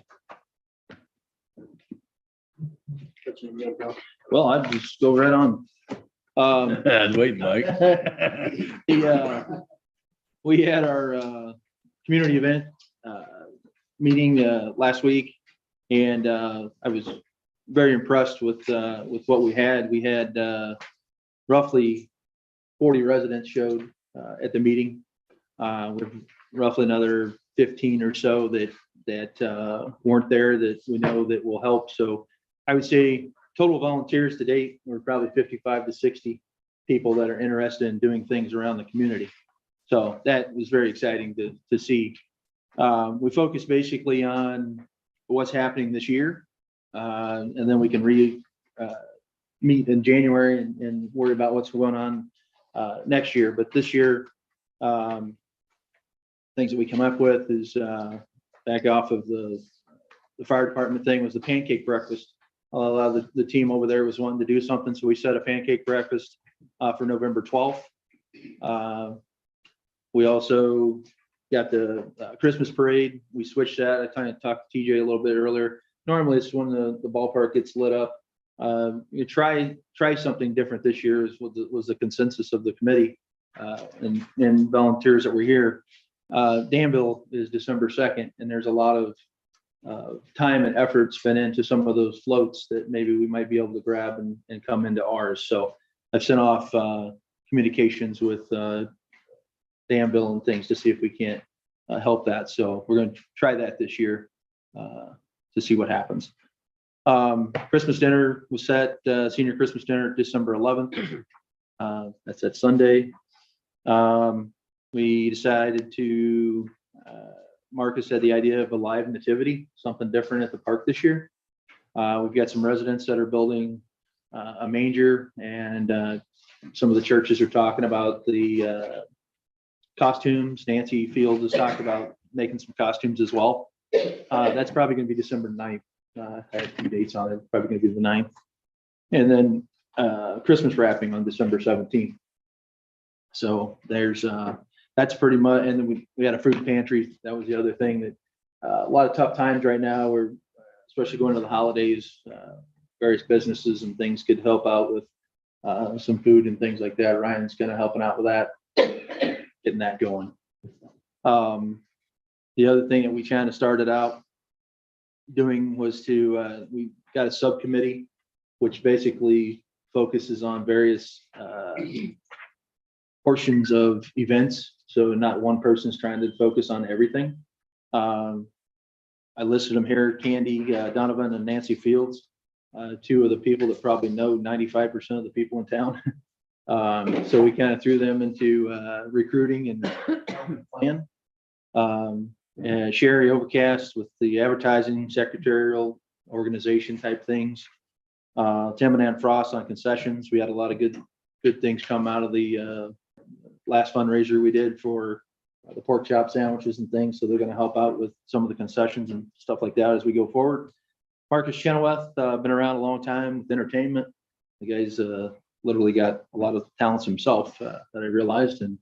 Well, I'd just go right on. And wait, Mike. We had our community event meeting last week, and I was very impressed with what we had. We had roughly 40 residents showed at the meeting, with roughly another 15 or so that weren't there that we know that will help. So I would say total volunteers to date, we're probably 55 to 60 people that are interested in doing things around the community. So that was very exciting to see. We focus basically on what's happening this year. And then we can meet in January and worry about what's going on next year. But this year, things that we come up with is back off of the fire department thing was the pancake breakfast. A lot of the team over there was wanting to do something, so we set a pancake breakfast for November 12th. We also got the Christmas parade. We switched that. I kind of talked to TJ a little bit earlier. Normally it's when the ballpark gets lit up. You try something different this year was the consensus of the committee and volunteers that were here. Danville is December 2nd, and there's a lot of time and effort spent into some of those floats that maybe we might be able to grab and come into ours. So I've sent off communications with Danville and things to see if we can't help that. So we're going to try that this year to see what happens. Christmas dinner was set, senior Christmas dinner, December 11th. That's that Sunday. We decided to, Marcus had the idea of a live nativity, something different at the park this year. We've got some residents that are building a manger, and some of the churches are talking about the costumes. Nancy Fields has talked about making some costumes as well. That's probably going to be December 9th. I had a few dates on it, probably going to be the 9th. And then Christmas wrapping on December 17th. So there's, that's pretty much, and then we had a fruit pantry. That was the other thing that a lot of tough times right now. We're especially going to the holidays, various businesses and things could help out with some food and things like that. Ryan's kind of helping out with that, getting that going. The other thing that we kind of started out doing was to, we got a subcommittee, which basically focuses on various portions of events. So not one person's trying to focus on everything. I listed them here, Candy Donovan and Nancy Fields, two of the people that probably know 95% of the people in town. So we kind of threw them into recruiting and plan. And Sherry Overcast with the advertising, secretarial, organization type things. Tim and Ann Frost on concessions. We had a lot of good things come out of the last fundraiser we did for the pork chop sandwiches and things. So they're going to help out with some of the concessions and stuff like that as we go forward. Marcus Chenoweth, been around a long time with entertainment. The guy's literally got a lot of talents himself that I realized, and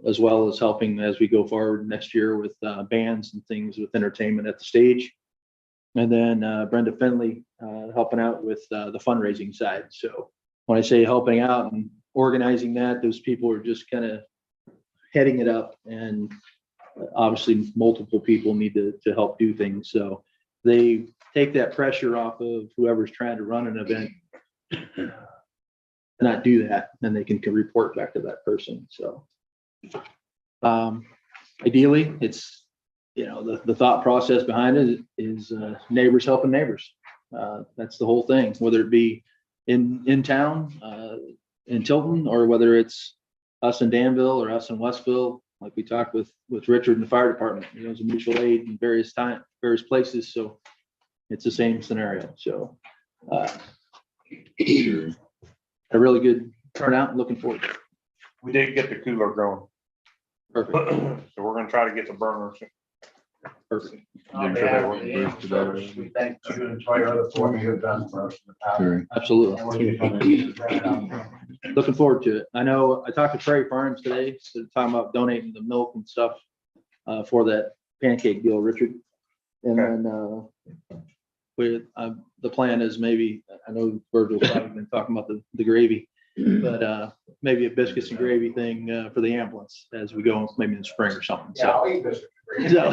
as well as helping as we go forward next year with bands and things with entertainment at the stage. And then Brenda Finley helping out with the fundraising side. So when I say helping out and organizing that, those people are just kind of heading it up, and obviously multiple people need to help do things. So they take that pressure off of whoever's trying to run an event, not do that, and they can report back to that person. So ideally, it's, you know, the thought process behind it is neighbors helping neighbors. That's the whole thing, whether it be in town, in Tilton, or whether it's us in Danville or us in Westville, like we talked with Richard and the fire department. You know, there's a mutual aid in various places, so it's the same scenario. So a really good turnout. Looking forward to it. We did get the cooler growing. Perfect. So we're gonna try to get the burners. Perfect. On behalf of the Ambulance Service, we thank you and enjoy your other four you have done for us in the past. Sure. Absolutely. And we're gonna- Looking forward to it. I know I talked to Prairie Farms today, so they're talking about donating the milk and stuff for that pancake deal, Richard. And then the plan is maybe, I know Virgil's probably been talking about the gravy, but maybe a biscuits and gravy thing for the ambulance as we go, maybe in the spring or something. Yeah, I'll eat this. So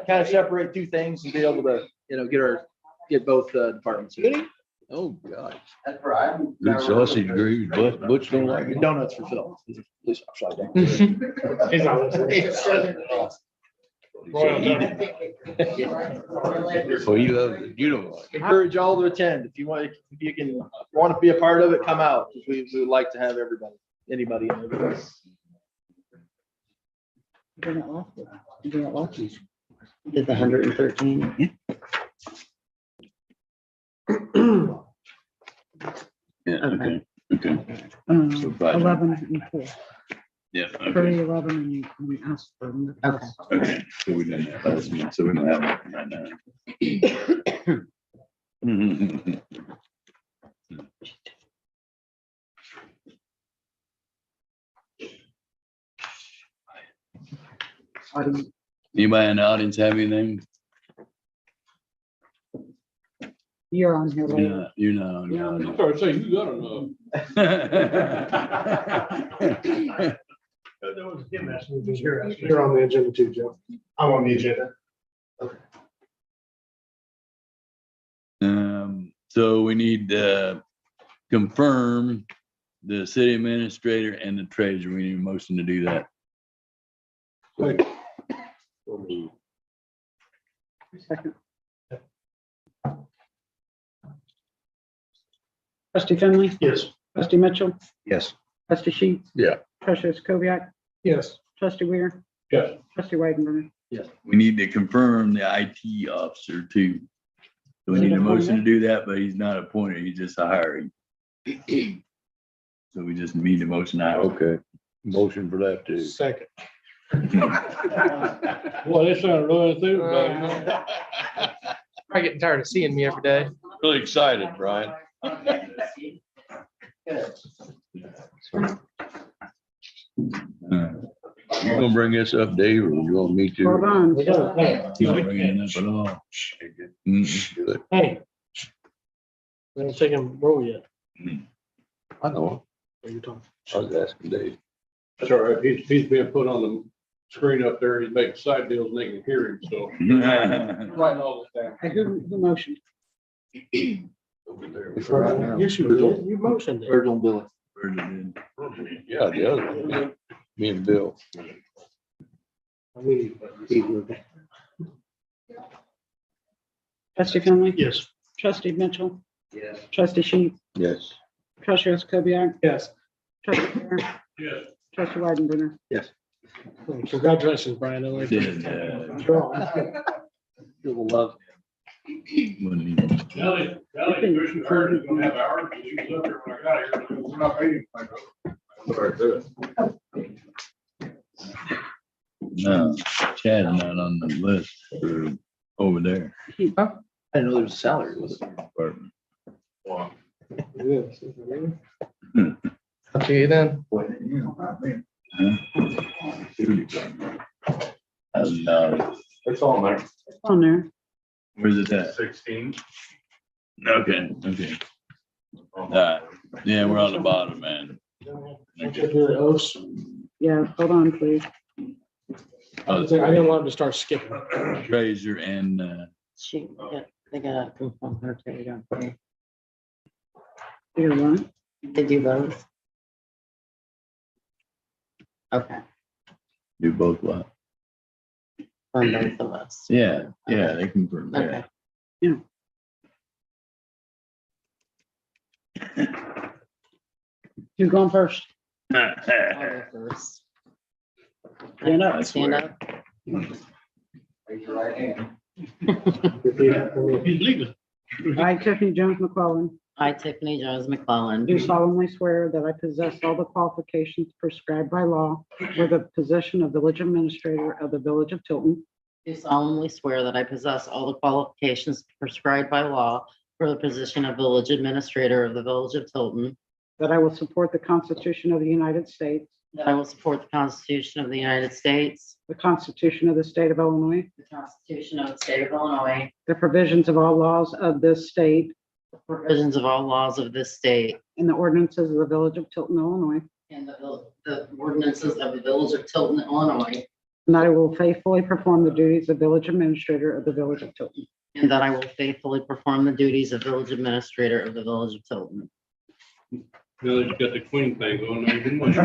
kind of separate two things and be able to, you know, get both departments. Oh, God. That's right. Good sausage gravy, but Butch don't like it. Donuts for Phil. He's a police officer. He's not listening. Oh, you love it. You don't like it. Encourage all to attend. If you want to be a part of it, come out. We would like to have anybody in there. Did the 113. Yeah, okay, okay. So 11 and 4. Yeah, 3, okay, 11, and you asked for them. Okay. okay. So we didn't have those, so we don't have one right now. Mhm. Anybody in the audience have anything? You're on here later. You're not on the Yeah. audience. Sorry, say you got enough. You're on the agenda too, Joe. I'm on the agenda. So we need to confirm the city administrator and the treasurer. We need a motion to do that. Second. Trustee Finley, Yes. trustee Mitchell, Yes. trustee Sheets. Yeah. Treasurer Kubiak, Yes. trustee Weir, Yes. trustee Weidenberger. We need to confirm the IT officer too. So we need a motion to do that, but he's not appointed. He's just a hiring. So we just need a motion now. Okay, motion for that too. Second. Well, they sounded really enthused about it. Probably getting tired of seeing me every day. Really excited, Brian. You gonna bring this up, Dave, or you want me Hold to? on. He's not bringing it up at all. Good. Hey. We haven't taken roll yet. I know, What are you talking? I was asking Dave. That's all right. He's being put on the screen up there. He's making side deals and they can hear him, so. Writing all this down. Hey, who motioned? Over there. Yes, you did. You motioned it. Virgil and Billy. Yeah, the other one, yeah. Me and Bill. I mean, Trustee Finley, yes. trustee Mitchell, Yes. trustee Sheets, Yes. treasurer Kubiak, Yes. trustee Weir, Yes. trustee Weidenberger. Congratulations, Brian. I like Did, that. Draw. You'll love. Kelly, Commissioner Hurd is gonna have ours, but she was up here when I got here. We're not paying. No, Chad's not on the list for over there. I didn't know there was a salary with it. Department. I'll see you then. It's on there. On there. Where's it at? 16. Okay, okay. Yeah, we're on the bottom, man. Okay. Yeah, hold on, please. Oh, I didn't want him to start skipping. treasurer and, They got confirm her too. You want? They do both. Okay, do both what? on both of us. Yeah, yeah, they confirm that. Okay. Who's going first? I'll go first. Stand up. Stand up. Raise your right hand. He's leaving. I, Tiffany Jones McClellan, I, Tiffany Jones McClellan, do solemnly swear that I possess all the qualifications prescribed by law for the position of village administrator of the village of Tilton, do solemnly swear that I possess all the qualifications prescribed by law for the position of village administrator of the village of Tilton, that I will support the Constitution of the United States, that I will support the Constitution of the United States, the Constitution of the state of Illinois, the Constitution of the state of Illinois, the provisions of all laws of this state, the provisions of all laws of this state, and the ordinances of the village of Tilton, Illinois, and the ordinances of the village of Tilton, Illinois, and that I will faithfully perform the duties of village administrator of the village of Tilton. and that I will faithfully perform the duties of village administrator of the village of Tilton. Now that you got the queen thing going on, you must.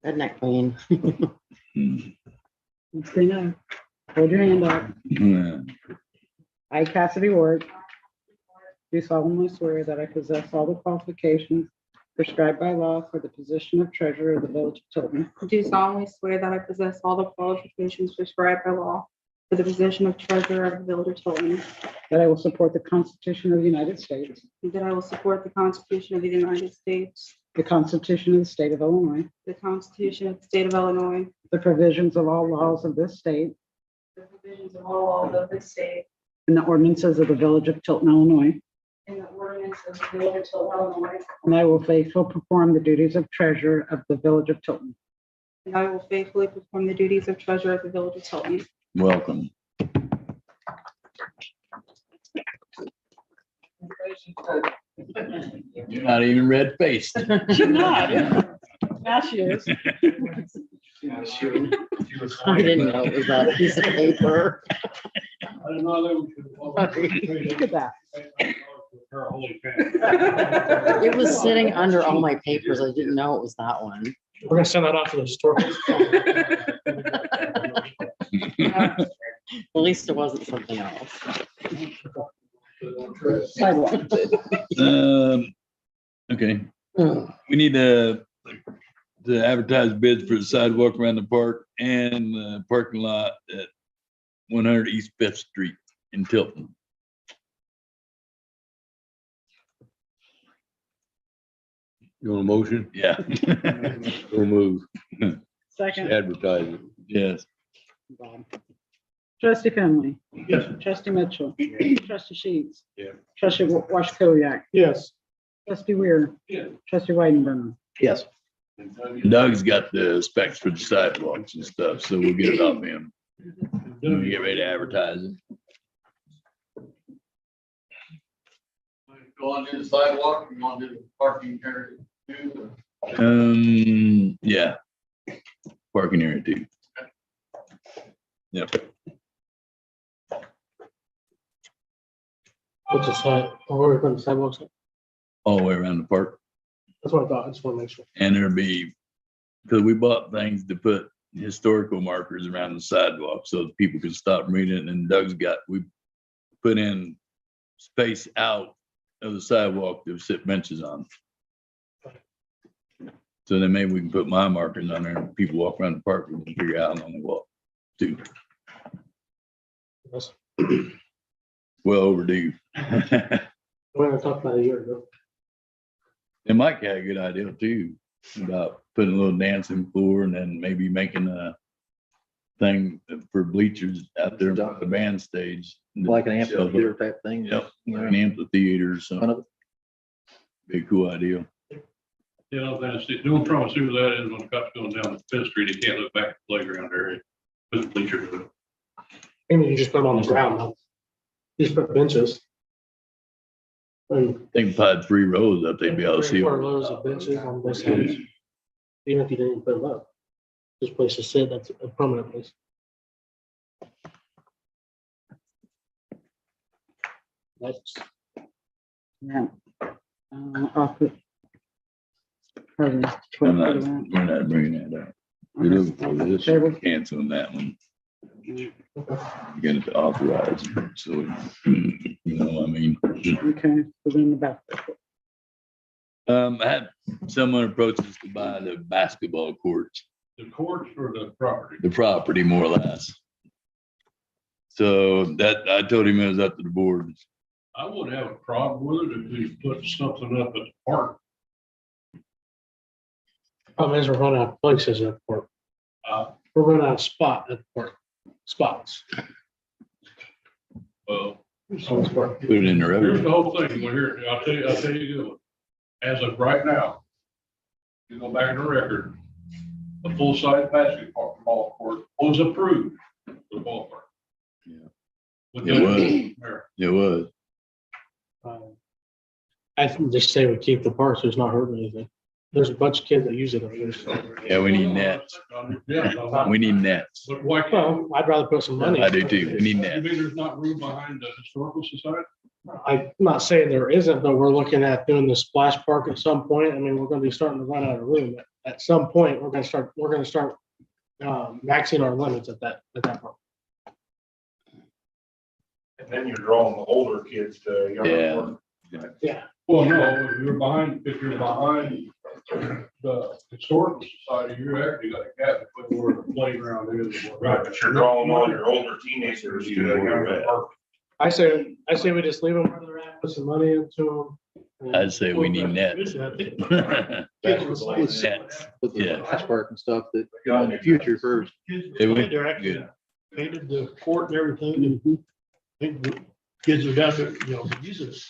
Redneck queen. Stand up. Hold your hand up. I, Cassidy Ward, do solemnly swear that I possess all the qualifications prescribed by law for the position of treasurer of the village of Tilton, I do solemnly swear that I possess all the qualifications prescribed by law for the position of treasurer of the village of Tilton, that I will support the Constitution of the United States, and that I will support the Constitution of the United States, the Constitution of the state of Illinois, the Constitution of the state of Illinois, the provisions of all laws of this state, the provisions of all laws of this state, and the ordinances of the village of Tilton, Illinois, and the ordinance of the village of Tilton, Illinois, and I will faithfully perform the duties of treasurer of the village of Tilton. and I will faithfully perform the duties of treasurer of the village of Tilton. Welcome. You're not even red faced. She's not. Now she is. I didn't know it was that piece of paper. I didn't know that was. Look at that. Her holy fan. It was sitting under all my papers. I didn't know it was that one. We're gonna send that off to the historical. At least it wasn't something else. Sidewalk. Okay, we need to advertise bids for the sidewalk around the park and the parking lot at 100 East Fifth Street in Tilton. You want a motion? Yeah. We'll move, Second. advertise it. Yes. Bob. Trustee Finley. Yes. Trustee Mitchell. Trustee Sheets. Yeah. Trustee Washkowiak. Yes. Trustee Weir. Yeah. Trustee Weidenberger. Yes. Doug's got the specs for the sidewalks and stuff, so we'll get it off him. When we get ready to advertise it. Go on to the sidewalk, you want to do the parking area too? Yeah. Parking area too. Yep. What's the side, where are we putting the sidewalks? All the way around the park. That's what I thought. I just want to make sure. And there'll be, because we bought things to put historical markers around the sidewalk so that people can stop reading it. And Doug's got, we put in space out of the sidewalk to sit benches on. So then maybe we can put my markers on there and people walk around the park and figure out how long they walk too. Yes. Well overdue. We were talking about a year ago. And Mike had a good idea too, about putting a little dancing floor and then maybe making a thing for bleachers out there by the band stage. Like an amphitheater type thing. Yep, You know, an amphitheater or something. Be a cool idea. Yeah, that's it. The only problem I see with that is when the cop's going down the Fifth Street, he can't look back at the playground area. With the bleachers. Maybe you just put them on the ground now. Just put benches. And They can put 3 rows up, they'd be able to see. 4 rows of benches on both sides. Even if you didn't put them up. Just place to sit, that's a permanent place. That's, Yeah. I'll put. Pardon. We're not bringing that up. We're looking for this, Table. canceling that one. Get it to authorize, so, you know what I mean? Okay, put it in the back. I had someone approach us to buy the basketball courts, The courts or the property? the property more or less. So that, I told him it was up to the board. I wouldn't have a problem with it if we put something up at the park. problem is we're running out of places at the park. We're running out of spot at the park, spots. Well, Put it in the here's road. the whole thing. Well, here, I'll tell you, good one. As of right now, you go back in the record, a full-size basketball court was approved for the ballpark. Yeah. It was. I think just say we keep the parks, there's not hurting anything. There's a bunch of kids that use it over there. Yeah, we need nets. Yeah. We need nets. But why can't? Well, I'd rather put some money. I do too. We need You nets. mean there's not room behind the historical society? I'm not saying there isn't, but we're looking at doing the splash park at some point. I mean, we're gonna be starting to run out of room. At some point, we're gonna start maxing our limits at that park. And then you're drawing the older kids to younger. Yeah. Yeah. Well, no, if you're behind the historical society, you're actually got a gap between where the playground is. Right, but you're drawing all your older teenagers to the younger park. I say we just leave them where they're at, put some money into them. I'd say we need nets. With Yeah. the flash park and stuff that, you know, in the future for. It would- They're actually good. painted the court and everything, and I think the kids are down there, you know, Jesus.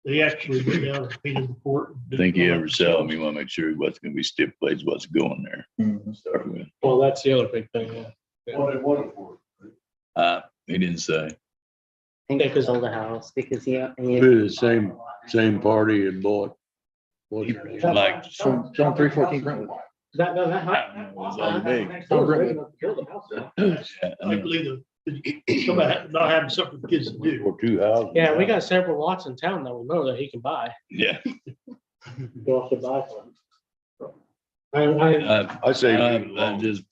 They actually go down and painted the court. I think you ever sell them, you want to make sure what's going to be stipulated, what's going there. to Start with. Well, that's the other big thing, yeah. What they want it for. He didn't say. I think he sold a house because he. We're the same party and bought. what's her name? Like, John 314 Brentwood. That, It was all big. Build a house there. yeah, I I mean, believe Somebody not having something for kids to do. Or 2 houses. Yeah, we got several lots in town that we know that he can buy. Yeah. Go off the buy one. I I say. I just,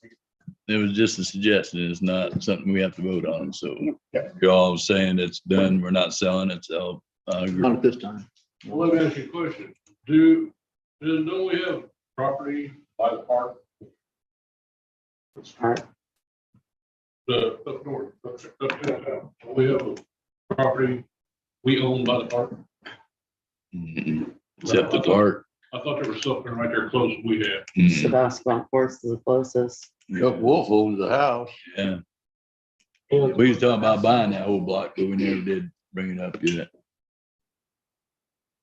it was just a suggestion. It's not something we have to vote on. So you're all saying it's done. We're not selling it. So I agree. Not at this time. Well, let me ask you a question. Don't we have property by the park? The up north, up, we have a property we own by the park. Except the park. I thought there was something right there close we had. The basketball course is the closest. Chuck Wolf owns the house. Yeah. We was talking about buying that whole block, but we never did bring it up yet.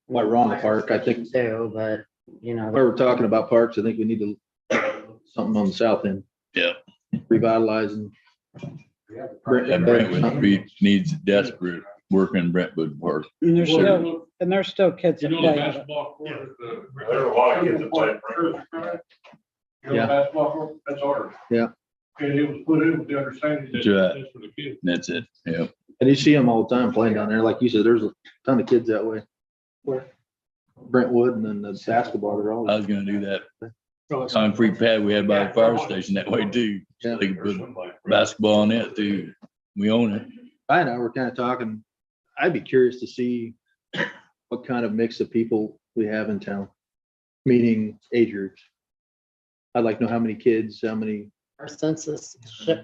While we're on the park, I think, Do, but you know. while we're talking about parks, I think we need to, something on the south end, Yeah. revitalizing. And Brentwood needs desperate work in Brentwood Park. And there's still kids You that know the play. with it. basketball court at the. There's a lot of kids that play. You know the Yeah. basketball court, that's ours. Yeah. And it was put in with the understanding that That's right. that's for the kids. That's it. Yeah. And you see them all the time playing down there. Like you said, there's a ton of kids that way. Where? Brentwood and then the basketball, they're I all. was gonna do that concrete pad we had by the fire station that way too. So they could put basketball on it too. We own it. I and I were kind of talking, I'd be curious to see what kind of mix of people we have in town, meaning age groups. I'd like to know how many kids, how many, Our census,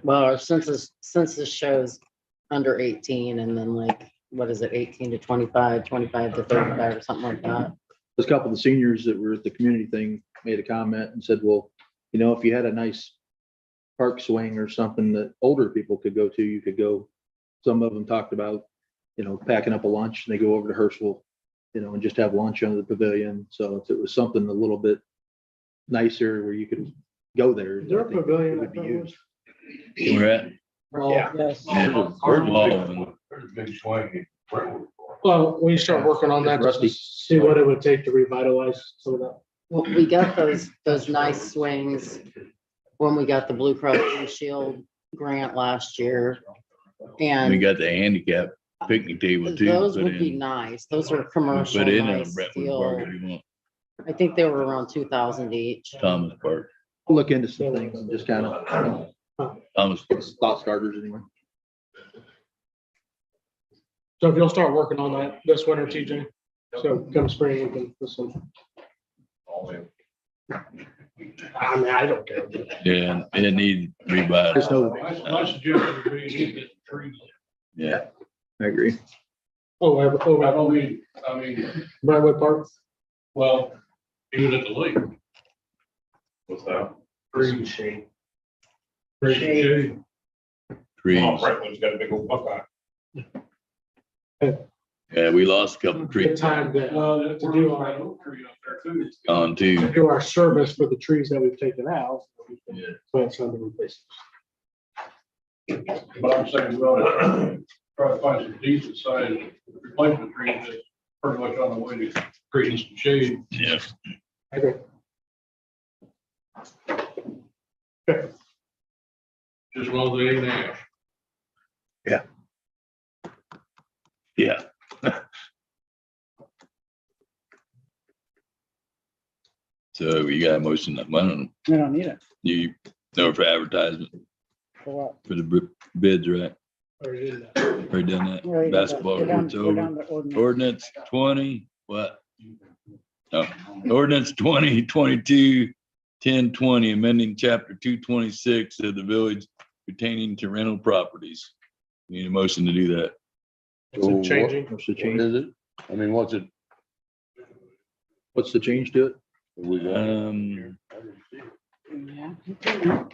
our census shows under 18 and then like, what is it, 18 to 25, 25 to 35 or something like that. there's a couple of the seniors that were at the community thing made a comment and said, well, you know, if you had a nice park swing or something that older people could go to, you could go. Some of them talked about, you know, packing up a lunch and they go over to Herschel, you know, and just have lunch under the pavilion. So if it was something a little bit nicer where you could go there. Is there a I think pavilion it would be at used. We're at. Yes. There's a big swing. Well, we start working on that, just to see what it would take to revitalize some of that. Well, we got those nice swings when we got the Blue Cross Blue Shield grant last year. We And got the handicap picnic table too. those put would be in. nice. Those are commercial, Put in a nice Brentwood deal. Park if you want. I think they were around 2,000 each. Thomas Park. We'll look into some things and just kind of Thomas. thought starters anyway. So if you'll start working on that this winter, TJ, so come spring, we can put some. I mean, I don't care. Yeah, it needs revival. Just know, My suggestion would be you get trees. Yeah. I agree. Oh, I over don't mean, Brentwood Park. well, even at the lake. What's that? Trees. Trees. Trees. Oh, Brentwood's got a big old buckeye. Yeah, we lost a couple Good trees time to Well, to do we're our, oak tree up there too. on too. do our service for the trees that we've taken out. Yeah. Plant some to replace. But I'm saying, well, try to find some decent sized replacement trees that's pretty much on the way to creating some shade. Yeah. I agree. Just as long as they ain't ash. Yeah. So we got a motion that one, We don't need it. you know, for advertisement For what? for the bids, right? Already did that. Already done that. We're Basketball down- court's we're down over. to ordinance. Ordinance 20, what? Oh, ordinance 2022 1020, amending chapter 226 of the village pertaining to rental properties. Need a motion to do that. Is it changing? What's the What change? is it? I mean, what's it? What's the change to it? We got. Yeah.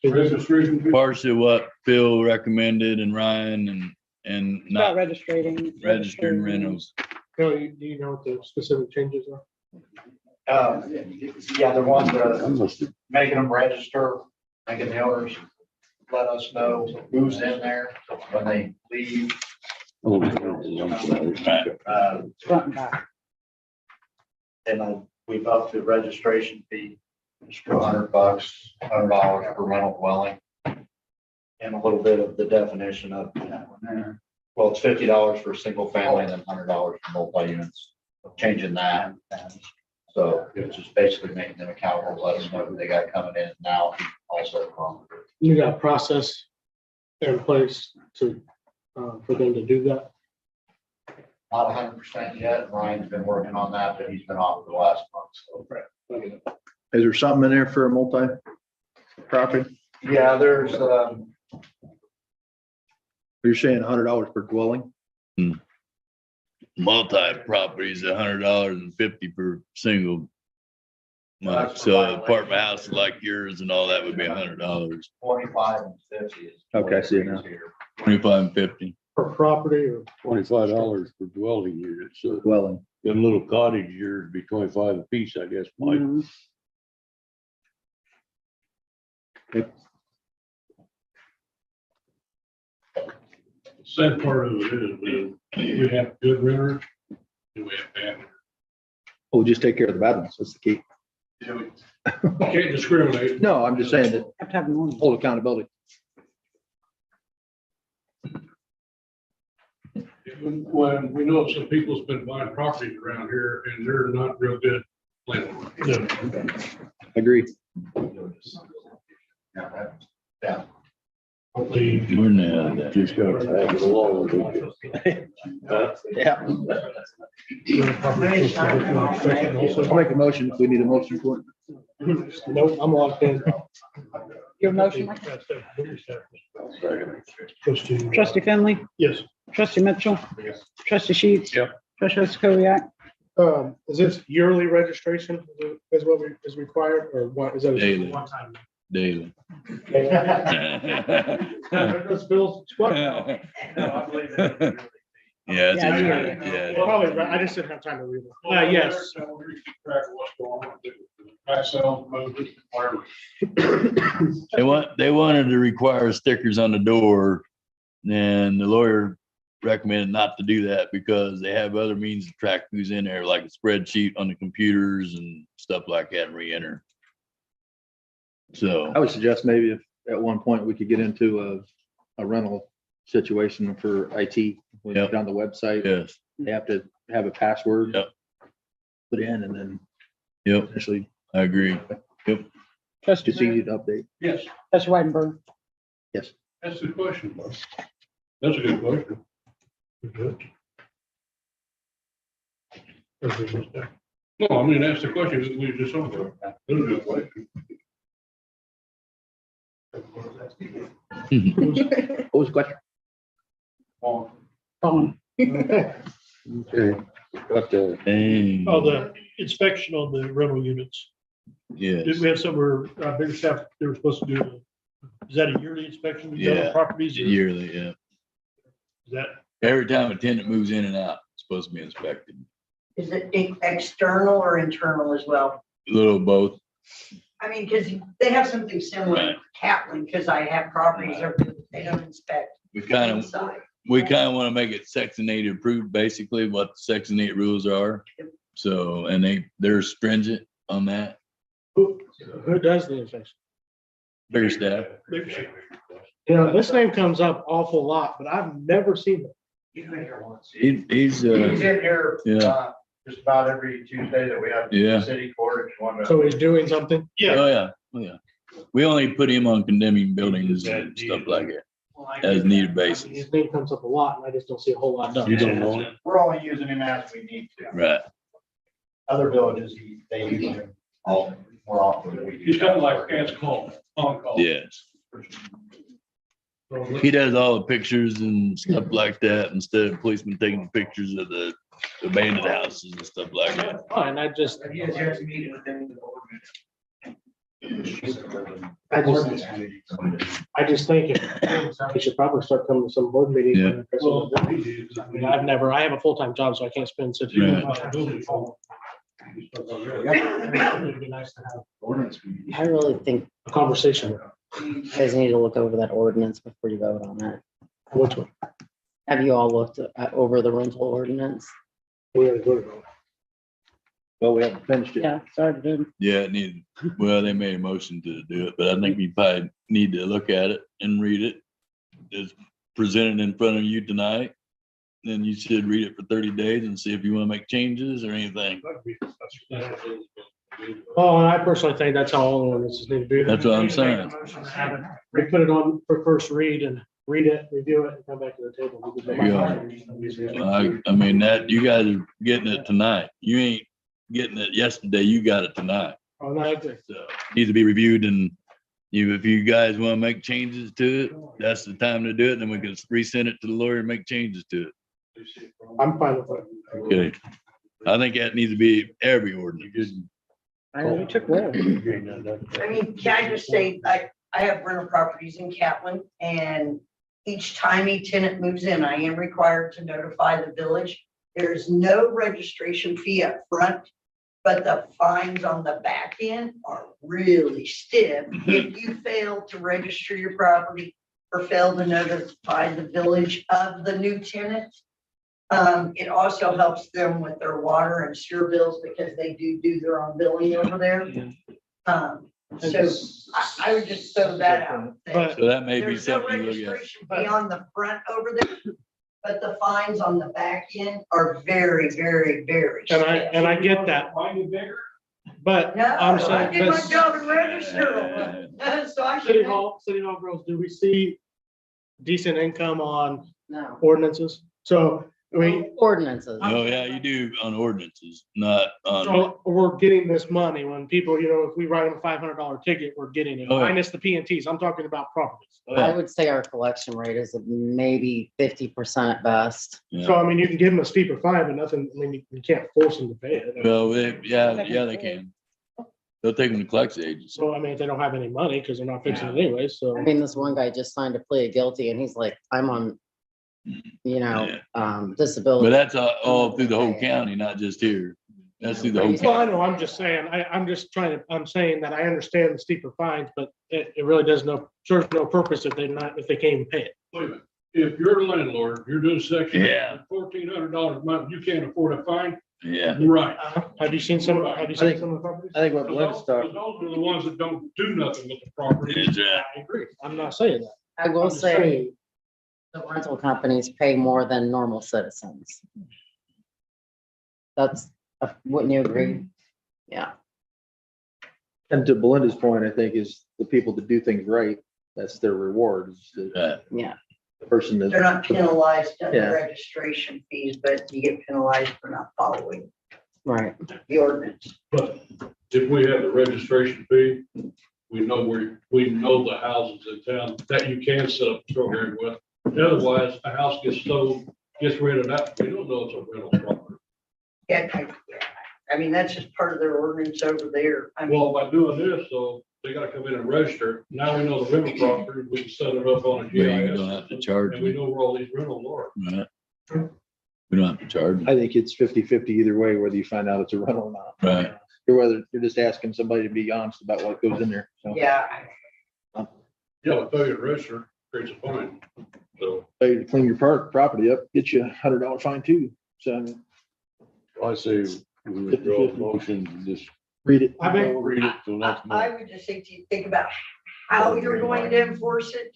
Registration fee. Partially what Phil recommended and Ryan and About not registering. registering rentals. Bill, do you know what the specific changes are? Yeah, the ones that I must have- making them register, making the owners let us know who's in there when they leave. oh, I'm sorry. Front and back. And then we've upped the registration fee, just for $100, $100 per rental dwelling. And a little bit of the definition of, well, it's $50 for a single family and then $100 for multi-units, changing that. So it's just basically making them accountable, let us know who they got coming in now also. You got a process in place to, for them to do that? Not 100% yet. Ryan's been working on that, but he's been off for the last month, so. Is there something in there for a multi-property? Yeah, there's, You're saying $100 per dwelling? Multi-properties, $100.50 per single. So apartment house like yours and all that would be $100, 25 and 50 is. Okay, I see it now. 25 and 50. Per property or? $25 per dwelling unit, so Dwelling. them little cottage years would be 25 a piece, I guess, Mike. Mhm. Sad part of it is we have good renters and we have bad. We'll just take care of the bad ones. That's the key. You can't discriminate. No, I'm just saying that Have to have more. hold accountability. When we know some people's been buying properties around here and they're not real good landlords. Agree. Yeah. Hopefully, We're now that. Just gotta tag it along with it. Yeah. I'll make a motion if we need a motion for it. Nope, I'm locked in. Your motion, Mike? Trustee. Trustee Finley, Yes. trustee Mitchell, trustee Sheets. Yep. Trustee Koviak, Is this yearly registration is what is required or what is that? Daily. One time? Daily. There goes Bill's. What? Yeah, it's Yeah, a- yeah. yeah. Probably, right. I just didn't have time to read it. Yes. Track of what's going on. Myself, Moses, whatever. They wanted to require stickers on the door, and the lawyer recommended not to do that because they have other means to track who's in there, like a spreadsheet on the computers and stuff like that, and re-enter. So, I would suggest maybe if at one point we could get into a rental situation for IT. When you Yep. get on the website, yes, they have to have a password. Yep. Put in and then yep, actually I agree. trustee, it's easy to update. Yes, trustee Whitenberg. Yes. that's the question, bud. That's a good question. No, I mean, that's the question that we just over. That's a good question. What was the question? Colin, Okay, got the, Dang. Oh, the inspection on the rental units. Yes, Did we have somewhere, bigger staff, they were supposed to do, is that a yearly inspection? You done on Yeah. Properties? Or is yearly, yeah. that, Every time a tenant moves in and out, it's supposed to be inspected. Is it external or internal as well? A little of both. I mean, because they have something similar Right. in Catlin, because I have properties that they don't inspect We kind of inside. want to make it Section 8 approved, basically what Section 8 rules are. So, and they're stringent on that. who does the inspection? Bigger staff. You know, this name comes up awful lot, but I've never seen it. He's He's in here, yeah. just about every Tuesday that we have Yeah. city court. If you want to. So he's doing something? Oh, yeah. Oh, yeah. We only put him on condemning buildings and stuff like that as needed basis. His name comes up a lot and I just don't see a whole lot done. you don't know it? We're only using him as we need to. Right. Other villages, they use him all more often than we do. He's kind of like ants call, on call. Yes. He does all the pictures and stuff like that instead of policemen taking pictures of the abandoned houses and stuff like that. Fine, I just, He has yet to meet with them. I just think we should probably start coming to some board meetings. Yeah. Well, I mean, I have a full-time job, so I can't spend such. Right. It'd be nice to have I really think a conversation. you guys need to look over that ordinance before you vote on it. Which one? Have you all looked over the rental ordinance? We already voted on it. Well, we haven't finished it. yeah, sorry, dude. Yeah, it needed, well, they made a motion to do it, but I think we probably need to look at it and read it is presented in front of you tonight. Then you should read it for 30 days and see if you want to make changes or anything. Oh, and I personally think that's how all ordinances need to be. That's what I'm saying. We put it on for first read and read it, review it, and come back to the table. I mean, that, you guys are getting it tonight. You ain't getting it yesterday, you got it tonight. Oh, no, I agree. So, needs to be reviewed, and if you guys want to make changes to it, that's the time to do it, then we can resend it to the lawyer and make changes to it. I'm fine with it. Okay. I think that needs to be every ordinance. I already took that. I mean, can I just say, I have rental properties in Catlin, and each time a tenant moves in, I am required to notify the village. There's no registration fee up front, but the fines on the back end are really stiff if you fail to register your property or fail to notify the village of the new tenant. It also helps them with their water and sewer bills because they do their own billing over there. So I would just throw that out. So that may be There's no something to look at. registration fee on the front over there, but the fines on the back end are very, very, very. And I get that. But No, I'm I saying, did my job and register them. So I City should. Hall girls, do we see decent income on No, ordinances? So, I mean, ordinances. Oh, yeah, you do on ordinances, not on, so we're getting this money when people, if we write them a $500 ticket, we're getting it. Oh, yeah. Minus the P and Ts. I'm talking about properties. I would say our collection rate is maybe 50% at best. So, I mean, you can give them a steeper fine, but nothing, I mean, you can't force them to pay it. well, yeah, they can. They'll take them to collection agency. So, I mean, if they don't have any money, because they're not fixing it anyway, so. I mean, this one guy just signed a plea of guilty and he's like, I'm on, disability. But that's all through the whole county, not just here. That's through the whole Well, I county. know, I'm just saying, I'm saying that I understand the steeper fines, but it really serves no purpose if they can't even pay it. Wait a minute. If you're a landlord, you're doing section. Yeah. $1,400 a month, you can't afford a fine. Yeah. Right. Have you seen some of the properties? I think what Glenn's talking. Those are the ones that don't do nothing with the property. Is that- I agree. I'm not saying that. I will I'm just say saying, the rental companies pay more than normal citizens. Wouldn't you agree? Yeah. And to Belinda's point, I think is the people that do things right, that's their reward. Is the Yeah. person They're that, not penalized on the Yeah. registration fees, but you get penalized for not following Right. the ordinance. But if we have the registration fee, we know the houses in town that you can set up a program with. Otherwise, a house gets sold, gets rented out, we don't know it's a rental property. Yeah, I mean, that's just part of their ordinance over there. I mean, Well, by doing this, so they gotta come in and register. Now we know the rental property, we can set it up on a We don't GIS. have to charge And we them. know where all these rentals are. Right. We don't have to charge them. I think it's 50-50 either way, whether you find out it's a rental or not. Right. Or whether you're just asking somebody to be honest about what goes in there. So yeah, Yeah, but failure to register creates a fine. So failure to clean your property up, get you $100 fine too. So I mean, I say we withdraw the motion and just read it. I think- read it till next I month. would just say to you, think about how you're going to enforce it.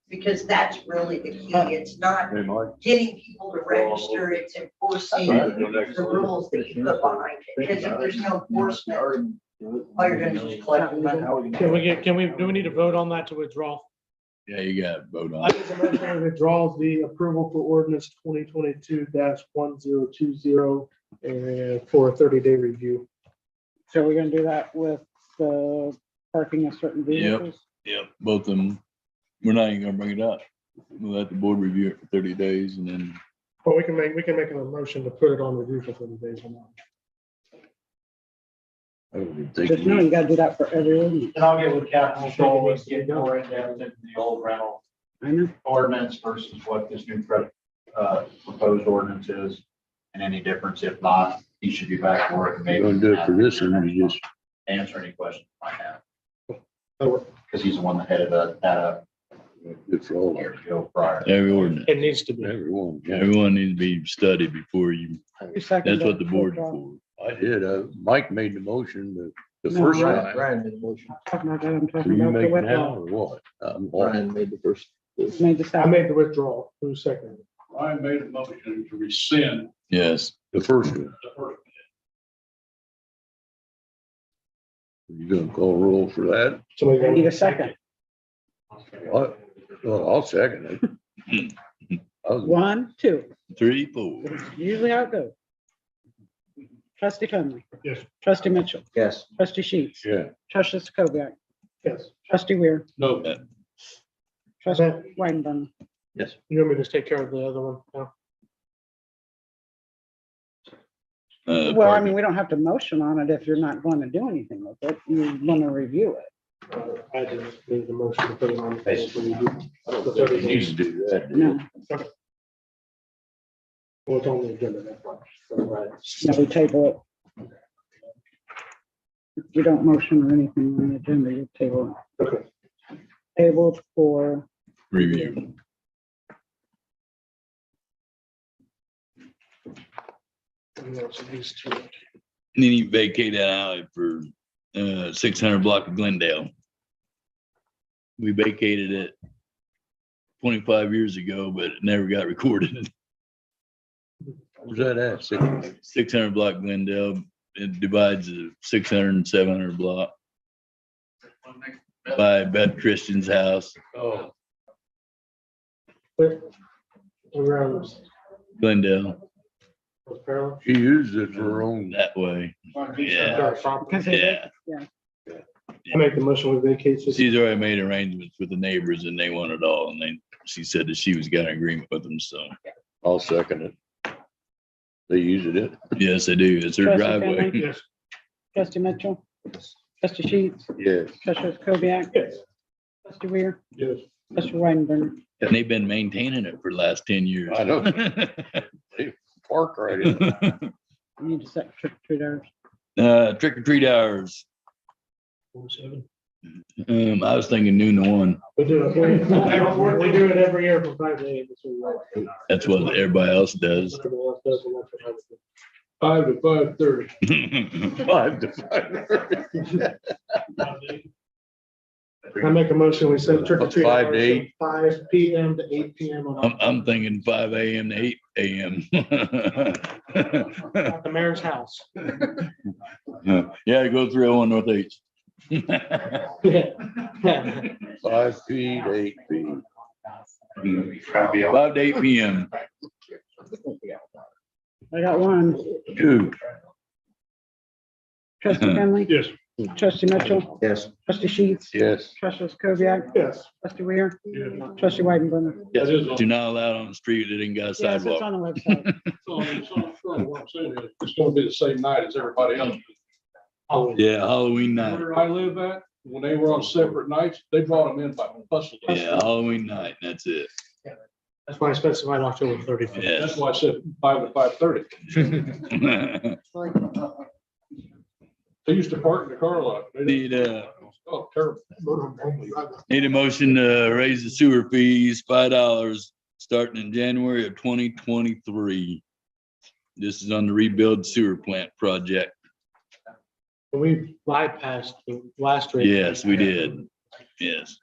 Because that's really the key. It's not Hey, Mike. getting people to register, it's enforcing the rules that you put behind it. Because if there's no enforcement, all you're gonna do is collect the money. do we need to vote on that to withdraw? Yeah, you got to vote on I it. think the motion withdraws the approval for ordinance 2022-1020 and for a 30-day review. So we're gonna do that with the parking of certain vehicles? Yep, both of them. We're not even gonna bring it up. We'll let the board review it for 30 days and then, Well, we can make a motion to put it on review for 30 days or not. I would think Just know you gotta do that for everyone. And I'll get with capital control and get more in depth into the old rental I know. ordinance versus what this new proposed ordinance is. And any difference, if not, he should be back to work and you're maybe. gonna do it for this and you just, Answer any questions you might have, That'll work. because he's the one that headed that up good for all of years ago prior. every ordinance, It needs to be. everyone. Yeah, everyone needs to be studied before you, You second that's what that, the board's withdraw. for. I did. Mike made the motion the No, first Ryan- time. Brian made the motion. Talking about that, I'm So talking you about the make it withdraw. now or what? Brian made the first. Made the I second. made the withdrawal. Who's second? I made a motion to rescind Yes. The first one. the first. You gonna call roll for that? Somebody I need got a second. What? Well, I'll second it. I was- 1, 2. 3, 4. Usually how it goes. Trustee Finley. Yes. Trustee Mitchell. Yes. Trustee Sheets. Yeah, Trustee Sokoviak. Yes. Trustee Weir. No, Trustee Weidenbender. Yes. You want me to just take care of the other one? No. Well, I mean, we don't have to motion on it if you're not going to do anything with it. You want to review it. I just need the motion to put it on. the table for you. I don't think you need to do that. No, Well, it's on the agenda. That's why. That's right. no, we table it. If you don't motion or anything on the agenda, you table it. Okay. Tabled for Review. And those are these two. And then you vacate that alley for 600 block of Glendale. We vacated it 25 years ago, but it never got recorded. Where's that at? 600 block Glendale, it divides the 600 and 700 block by Beth Christian's house, oh, Where? Around Glendale, those parallel? She used it for her own. that way. Yeah, Dark property. yeah. I make the motion with vacate. She's already made arrangements with the neighbors and they want it all. And she said that she was got an agreement with them. So I'll second it. They used it. yes, they do. It's her Trustee driveway. Finley? Yes. Trustee Mitchell. Trustee Sheets. Yes. Trustee Sokoviak. Yes. Trustee Weir. Yes. Trustee Weidenbender. And they've been maintaining it for the last 10 years. I know. Park right in. You need to set trick or treat hours. Trick or treat hours. 47. I was thinking noon to 1. We do it, we do it every year from 5 to 8. That's what everybody else does. Everybody else does, and that's what I do. 5 to 5:30. 5 to 5. I make a motion, we set trick or treat. 5 to hours 8. from 5 PM to 8 PM. I'm thinking 5 a.m. to 8 a.m. At the mayor's house. Yeah, go through on North H. 5 feet, 8 feet. 5 to 8 p.m. I got one. 2. Trustee Finley. Yes, Trustee Mitchell. Yes. Trustee Sheets. Yes. Trustee Sokoviak. Yes. Trustee Weir. yeah. Trustee Weidenbender. That is on- Do not allow it on the street that ain't got a Yes, it's sidewalk. on the website. what I'm saying is, it's gonna be the same night as everybody else. Yeah, Halloween night. Where I live at, when they were on separate nights, they brought them in by bus. Yeah, Halloween night. That's it. That's why I specified October 35th. That's Yes. why I said 5 to 5:30. They used to park in the car lot. They didn't- Oh, terrible. Need a motion to raise the sewer fees $5 starting in January of 2023. This is on the rebuild sewer plant project. We bypassed the last rate. Yes, we did. Yes.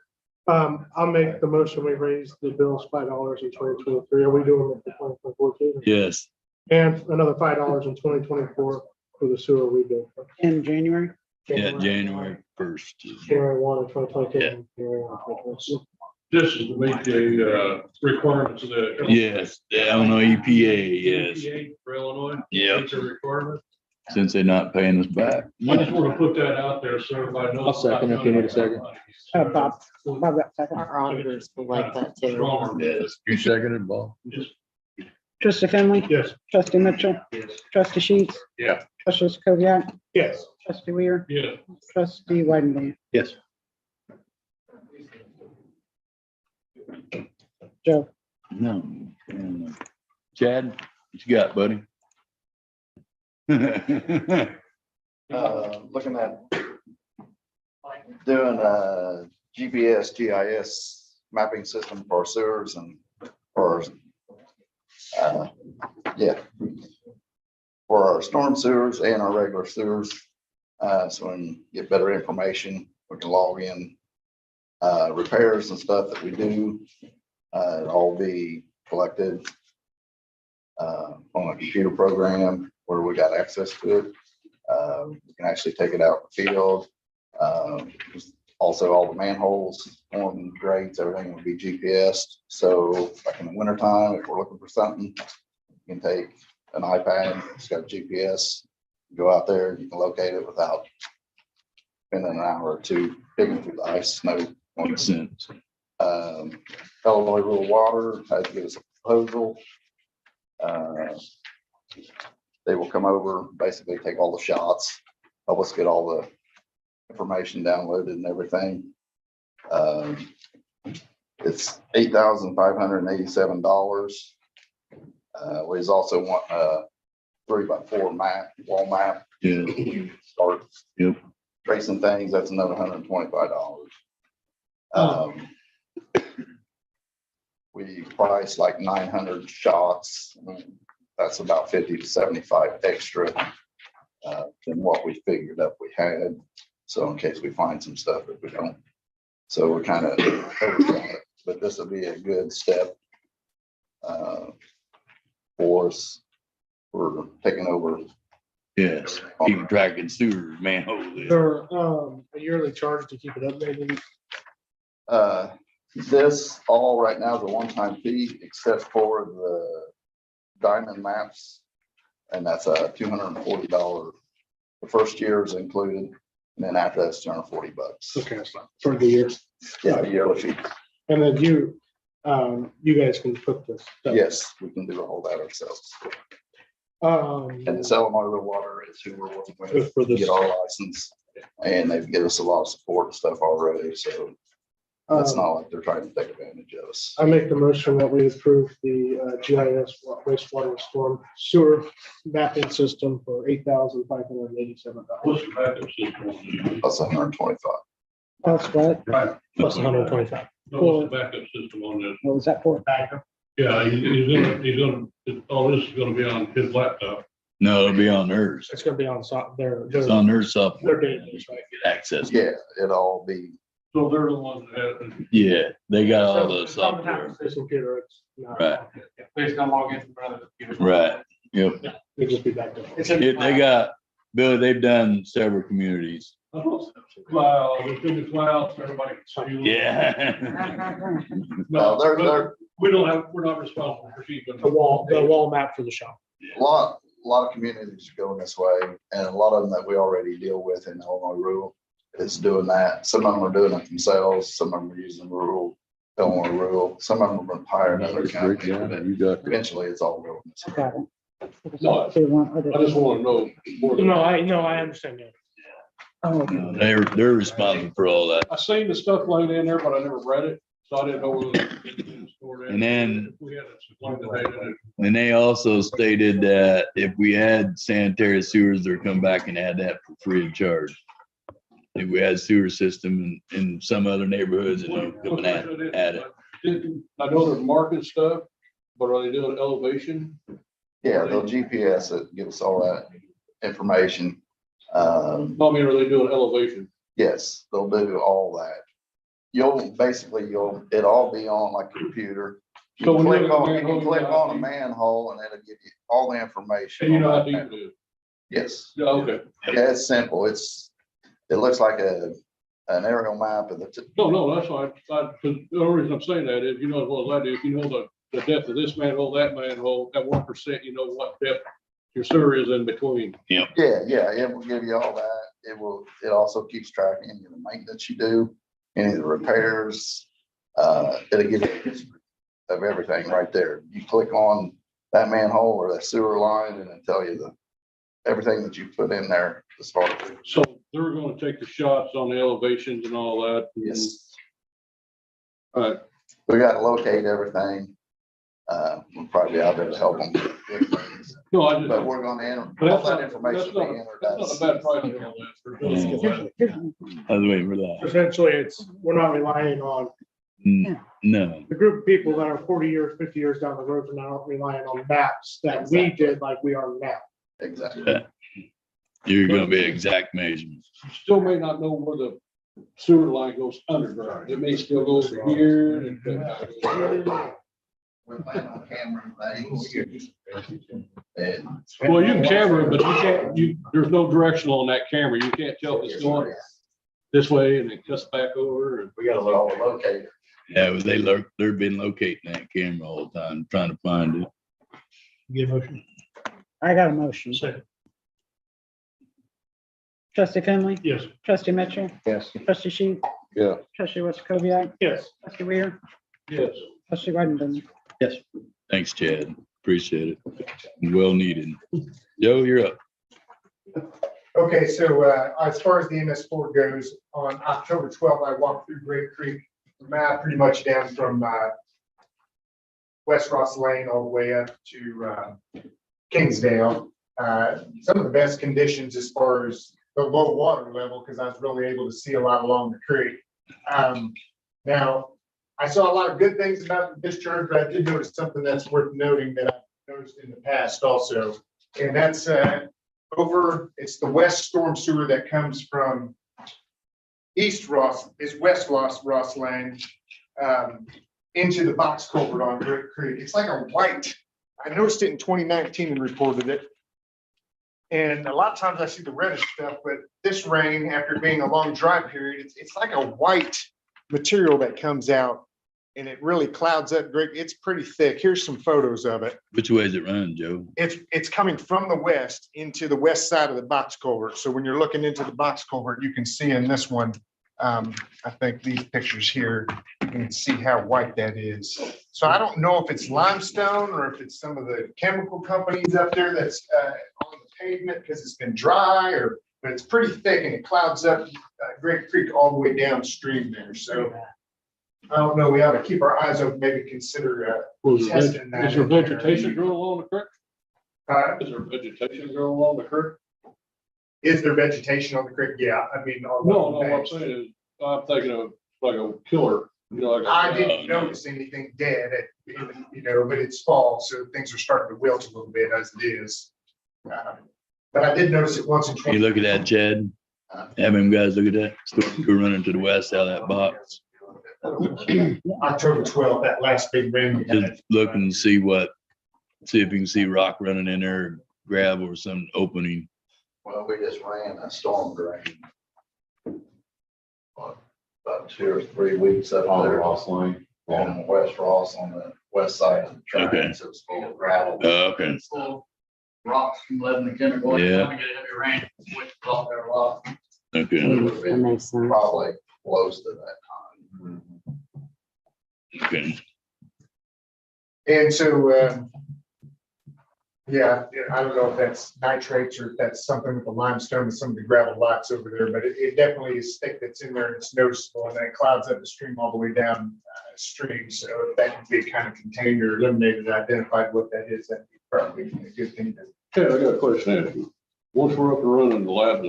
I'll make the motion, we raise the bills $5 in 2023. Are we doing it for 2024 too? Yes. And another $5 in 2024 for the sewer rebuild. In January. Yeah, January 1st. January 1 of 2022. Yeah. January 1 of 2022. This is to meet the requirements of the. Yes, the Illinois EPA, yes. EPA For Illinois. Yep. It's a requirement. Since they're not paying us back. I just want to put that out there so everybody knows. I'll second if you need a second. Bob got second. Our auditors will like that too. Stronger. Yes. You seconded, Bob? Trustee Finley. Yes. Trustee Mitchell. Yes. Trustee Sheets. Yeah. Trustee Sokoviak. Yes. Trustee Weir. Yeah. Trustee Weidenbender. Yes. Joe. No. Chad, what you got, buddy? Looking at doing a GPS, GIS mapping system for sewers and for, for our storm sewers and our regular sewers. So we can get better information. We can log in repairs and stuff that we do. It'll all be collected on a computer program where we got access to it. We can actually take it out in the field. Also, all the manholes on grates, everything will be GPSed. So like in the wintertime, if we're looking for something, you can take an iPad, it's got GPS, go out there, you can locate it without spending an hour or two digging through the ice, snow. Makes sense. Illinois Rural Water had to give us a proposal. They will come over, basically take all the shots, help us get all the information downloaded and everything. It's $8,587. We also want a 3x4 map, wall map. Yeah. Start Yep. tracing things, that's another $125. We priced like 900 shots. That's about 50 to 75 extra than what we figured up we had. So in case we find some stuff that we don't. So we're kind of, but this will be a good step for us. We're taking over. Yes, keep tracking sewer manhole. There, a yearly charge to keep it updated. This all right now is a one-time fee, except for the diamond maps. And that's a $240. The first year is included, and then after that's $240. Okay, so for the year. Yeah, yearly fee. And then you guys can put this. Yes, we can do all that ourselves. And it's Illinois Rural Water is who we're working with For to this. get our license. And they've given us a lot of support and stuff already, so it's not like they're trying to take advantage of us. I make the motion that we approve the GIS wastewater storm sewer mapping system for $8,587. What's the backup system? Plus 125. That's what, Plus 125. What's the backup system on this? what was that for? Yeah, he's gonna, all this is gonna be on his laptop. No, it'll be on hers. It's gonna be on It's on their software. their database, right? Get access. Yeah, it'll all be, So they're the ones that have. Yeah, they got all the It's on software. This computer, it's not. Right. Please don't log in from another computer. Right. Yep. It'll just be back there. They got, Billy, they've done several communities. Cloud, it's in the cloud, so everybody can see. Yeah. no, they're We don't have, we're not responsible for keeping. The wall map for the shop. a lot of communities are going this way, and a lot of them that we already deal with in Illinois Rural is doing that. Some of them are doing it themselves, some of them are using Illinois Rural, some of them have been hired other companies, but You got that. eventually it's all real. Got it. No, They want other- I just wanna know more. No, I understand that. Oh, okay. They're responsible for all that. I seen the stuff laying in there, but I never read it, so I didn't know whether. And then- We had to explain the data. And they also stated that if we had sanitary sewers, they'll come back and add that for free of charge. If we had sewer system in some other neighborhoods and they'll come and add it. I know they're marking stuff, but are they doing elevation? Yeah, they'll GPS it, give us all that information. I mean, are they doing elevation? Yes, they'll do all that. It'll all be on like a computer. You So can when click you're on, in the you can manhole, click you on a know- manhole and it'll give you all the information. And you know how on deep that. it is? Yes, Yeah, okay. yeah, it's simple. It looks like an aerial map of the. No, that's fine. Because the only reason I'm saying that is, you know, as well as I do, if you know the depth of this manhole, that manhole, at 1%, you know what depth your sewer is in between. Yeah, it will give you all that. It also keeps track of any of the maintenance you do, any of the repairs. It'll give you a history of everything right there. You click on that manhole or that sewer line and it'll tell you everything that you put in there as far as. So they're gonna take the shots on the elevations and all that. Yes. All right. We got to locate everything. We'll probably be out there to help them. with things. No, I just. But we're going to enter, But all that's that not, information that's be not, entered. that's not a bad price on that. I was waiting for that. Essentially, we're not relying on No, the group of people that are 40 years, 50 years down the road, and not relying on maps that we did like we are now. Exactly. you're gonna be exact measurements. You still may not know where the sewer line goes underground. It may still go over here. And We're planning on camera things. And well, you can camera, but there's no directional on that camera. You can't tell if it's going this way and it cuts back over. And we got a locator. Yeah, well, they've been locating that camera all the time, trying to find it. Give motion. I got a motion. Second. Trustee Finley, Yes. trustee Mitchell, Yes. trustee Sheets, Yeah. trustee Westacott, Yes. trustee Weir, yes. trustee Weidenbender. Yes. Thanks, Chad. Appreciate it. Well needed. Joe, you're up. Okay, so as far as the MS4 goes, on October 12th, I walked through Great Creek, map pretty much down from West Ross Lane all the way up to Kingsdale. Some of the best conditions as far as the low water level, because I was really able to see a lot along the creek. Now, I saw a lot of good things about the discharge, but I did notice something that's worth noting that I've noticed in the past also. And that's it's the west storm sewer that comes from East Ross, is West Ross Lane, into the box culvert on Great Creek. It's like a white, I noticed it in 2019 and reported it. And a lot of times I see the reddish stuff, but this rain, after being a long dry period, it's like a white material that comes out and it really clouds up great. It's pretty thick. Here's some photos of it. Which way is it running, Joe? It's coming from the west into the west side of the box culvert. So when you're looking into the box culvert, you can see in this one, I think these pictures here, you can see how white that is. So I don't know if it's limestone or if it's some of the chemical companies up there that's on the pavement because it's been dry, but it's pretty thick and it clouds up Great Creek all the way downstream there. So I don't know, we ought to keep our eyes open, maybe consider testing that. Is there vegetation growing along the creek? Is there vegetation growing along the creek? Is there vegetation on the creek? Yeah, I mean. No, what I'm saying is, I'm thinking of like a killer, like I didn't notice anything dead, but it's fall, so things are starting to wilt a little bit as it is. But I did notice it once in. You look at that, Chad? Have them guys look at that. We're running to the west out of that box. October 12th, that last big rain. Just look and see if you can see rock running in there, gravel or some opening. Well, we just ran a storm drain. About 2 or 3 weeks up there. Ross Lane. On West Ross on the west side of the track. Okay. So it's full of gravel. Okay. Full rocks from 11 to 10 going. Yeah. Get heavy rain, which is off there a lot. Okay. It would have been That makes sense. probably close to that time. Okay. And so, yeah, I don't know if that's nitrates or if that's something with the limestone and some of the gravel lots over there, but it definitely is thick that's in there and it's noticeable and then it clouds up the stream all the way down stream. So if that can be kind of contained or eliminated, identified what that is, that'd be probably a good thing to. Yeah, I got a question to ask you. Once we're up and running the lab,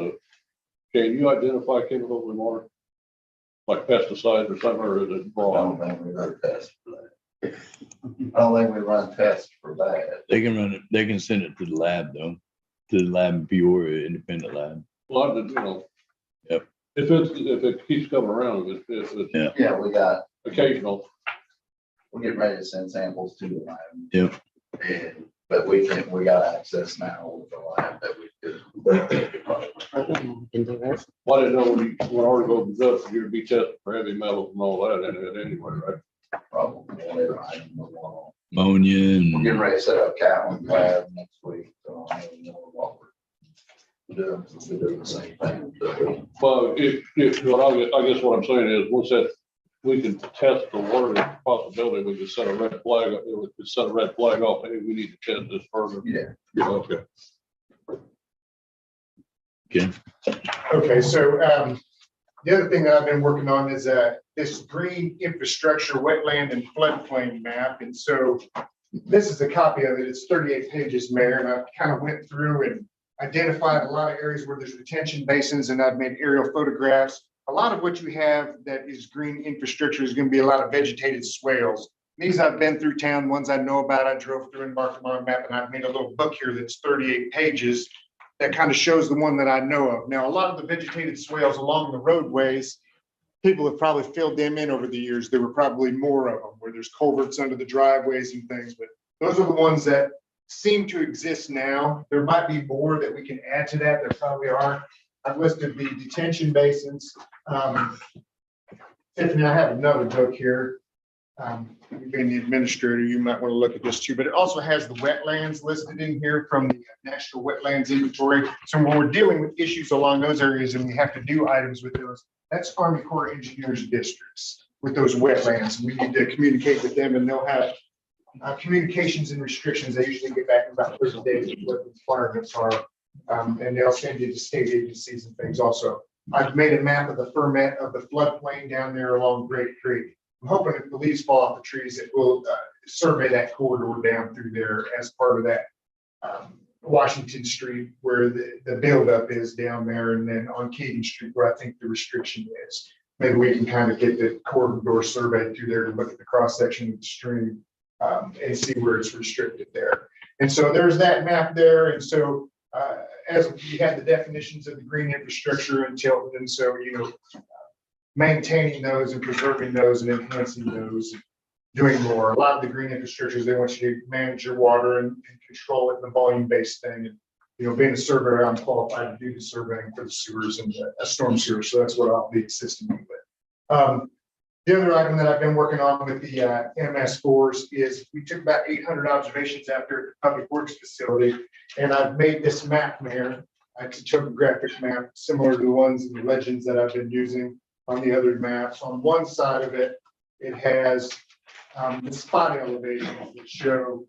can you identify chemicals in water? Like pesticides or something, or is it I wrong? don't think we run tests for that. I don't think we run tests for that. They can run it, they can send it to the lab though, to the lab in Peoria, independent lab. Well, Yep. if it keeps coming around, if it's Yeah, we got, occasional. we're getting ready to send samples to the lab. Yep. But we got access now with the lab that we could. Can do this. Well, I didn't know when ours opens up, you're gonna be tested for heavy metals and all that in it anyway, right? Probably. Ammonia We're getting and, ready to set up Catlin lab next week, so I don't know what we're doing. We're doing the same thing. Well, I guess what I'm saying is, once that, we can test the water possibility, we could set a red flag, we could set a red flag off, hey, we need to test this further. Yeah. Okay. okay, Okay, so the other thing that I've been working on is this green infrastructure wetland and floodplain map. And so this is a copy of it. It's 38 pages, Mayor, and I kind of went through and identified a lot of areas where there's retention basins, and I've made aerial photographs. A lot of what you have that is green infrastructure is going to be a lot of vegetated swales. These I've been through town, ones I know about. I drove through and marked them on a map, and I've made a little book here that's 38 pages that kind of shows the one that I know of. Now, a lot of the vegetated swales along the roadways people have probably filled them in over the years. There were probably more of them where there's culverts under the driveways and things, but those are the ones that seem to exist now. There might be more that we can add to that. There probably are. I've listed the detention basins. Tiffany, I have another book here. You being the administrator, you might want to look at this too, but it also has the wetlands listed in here from the National Wetlands Inventory. So when we're dealing with issues along those areas and we have to do items with those, that's Army Corps of Engineers districts with those wetlands. We need to communicate with them and they'll have communications and restrictions. They usually get back in about 30 days of what the requirements are. And they'll send you to state agencies and things also. I've made a map of the ferment of the floodplain down there along Great Creek. I'm hoping if the leaves fall off the trees, it will survey that corridor down through there as part of that Washington Street where the buildup is down there, and then on Keating Street where I think the restriction is. Maybe we can kind of get the corridor surveyed through there to look at the cross section of the stream and see where it's restricted there. And so there's that map there. And so as we had the definitions of the green infrastructure in Tilton, and so maintaining those and preserving those and enhancing those, doing more. A lot of the green infrastructures, they want you to manage your water and control it in a volume-based thing. And, being a surveyor, I'm qualified to do the surveying for the sewers and a storm sewer. So that's what I'll be assisting you with. The other item that I've been working on with the MS4s is we took about 800 observations after the Public Works facility. And I've made this map here. It's a topographic map, similar to the ones in the legends that I've been using on the other maps. On one side of it, it has the spot elevations that show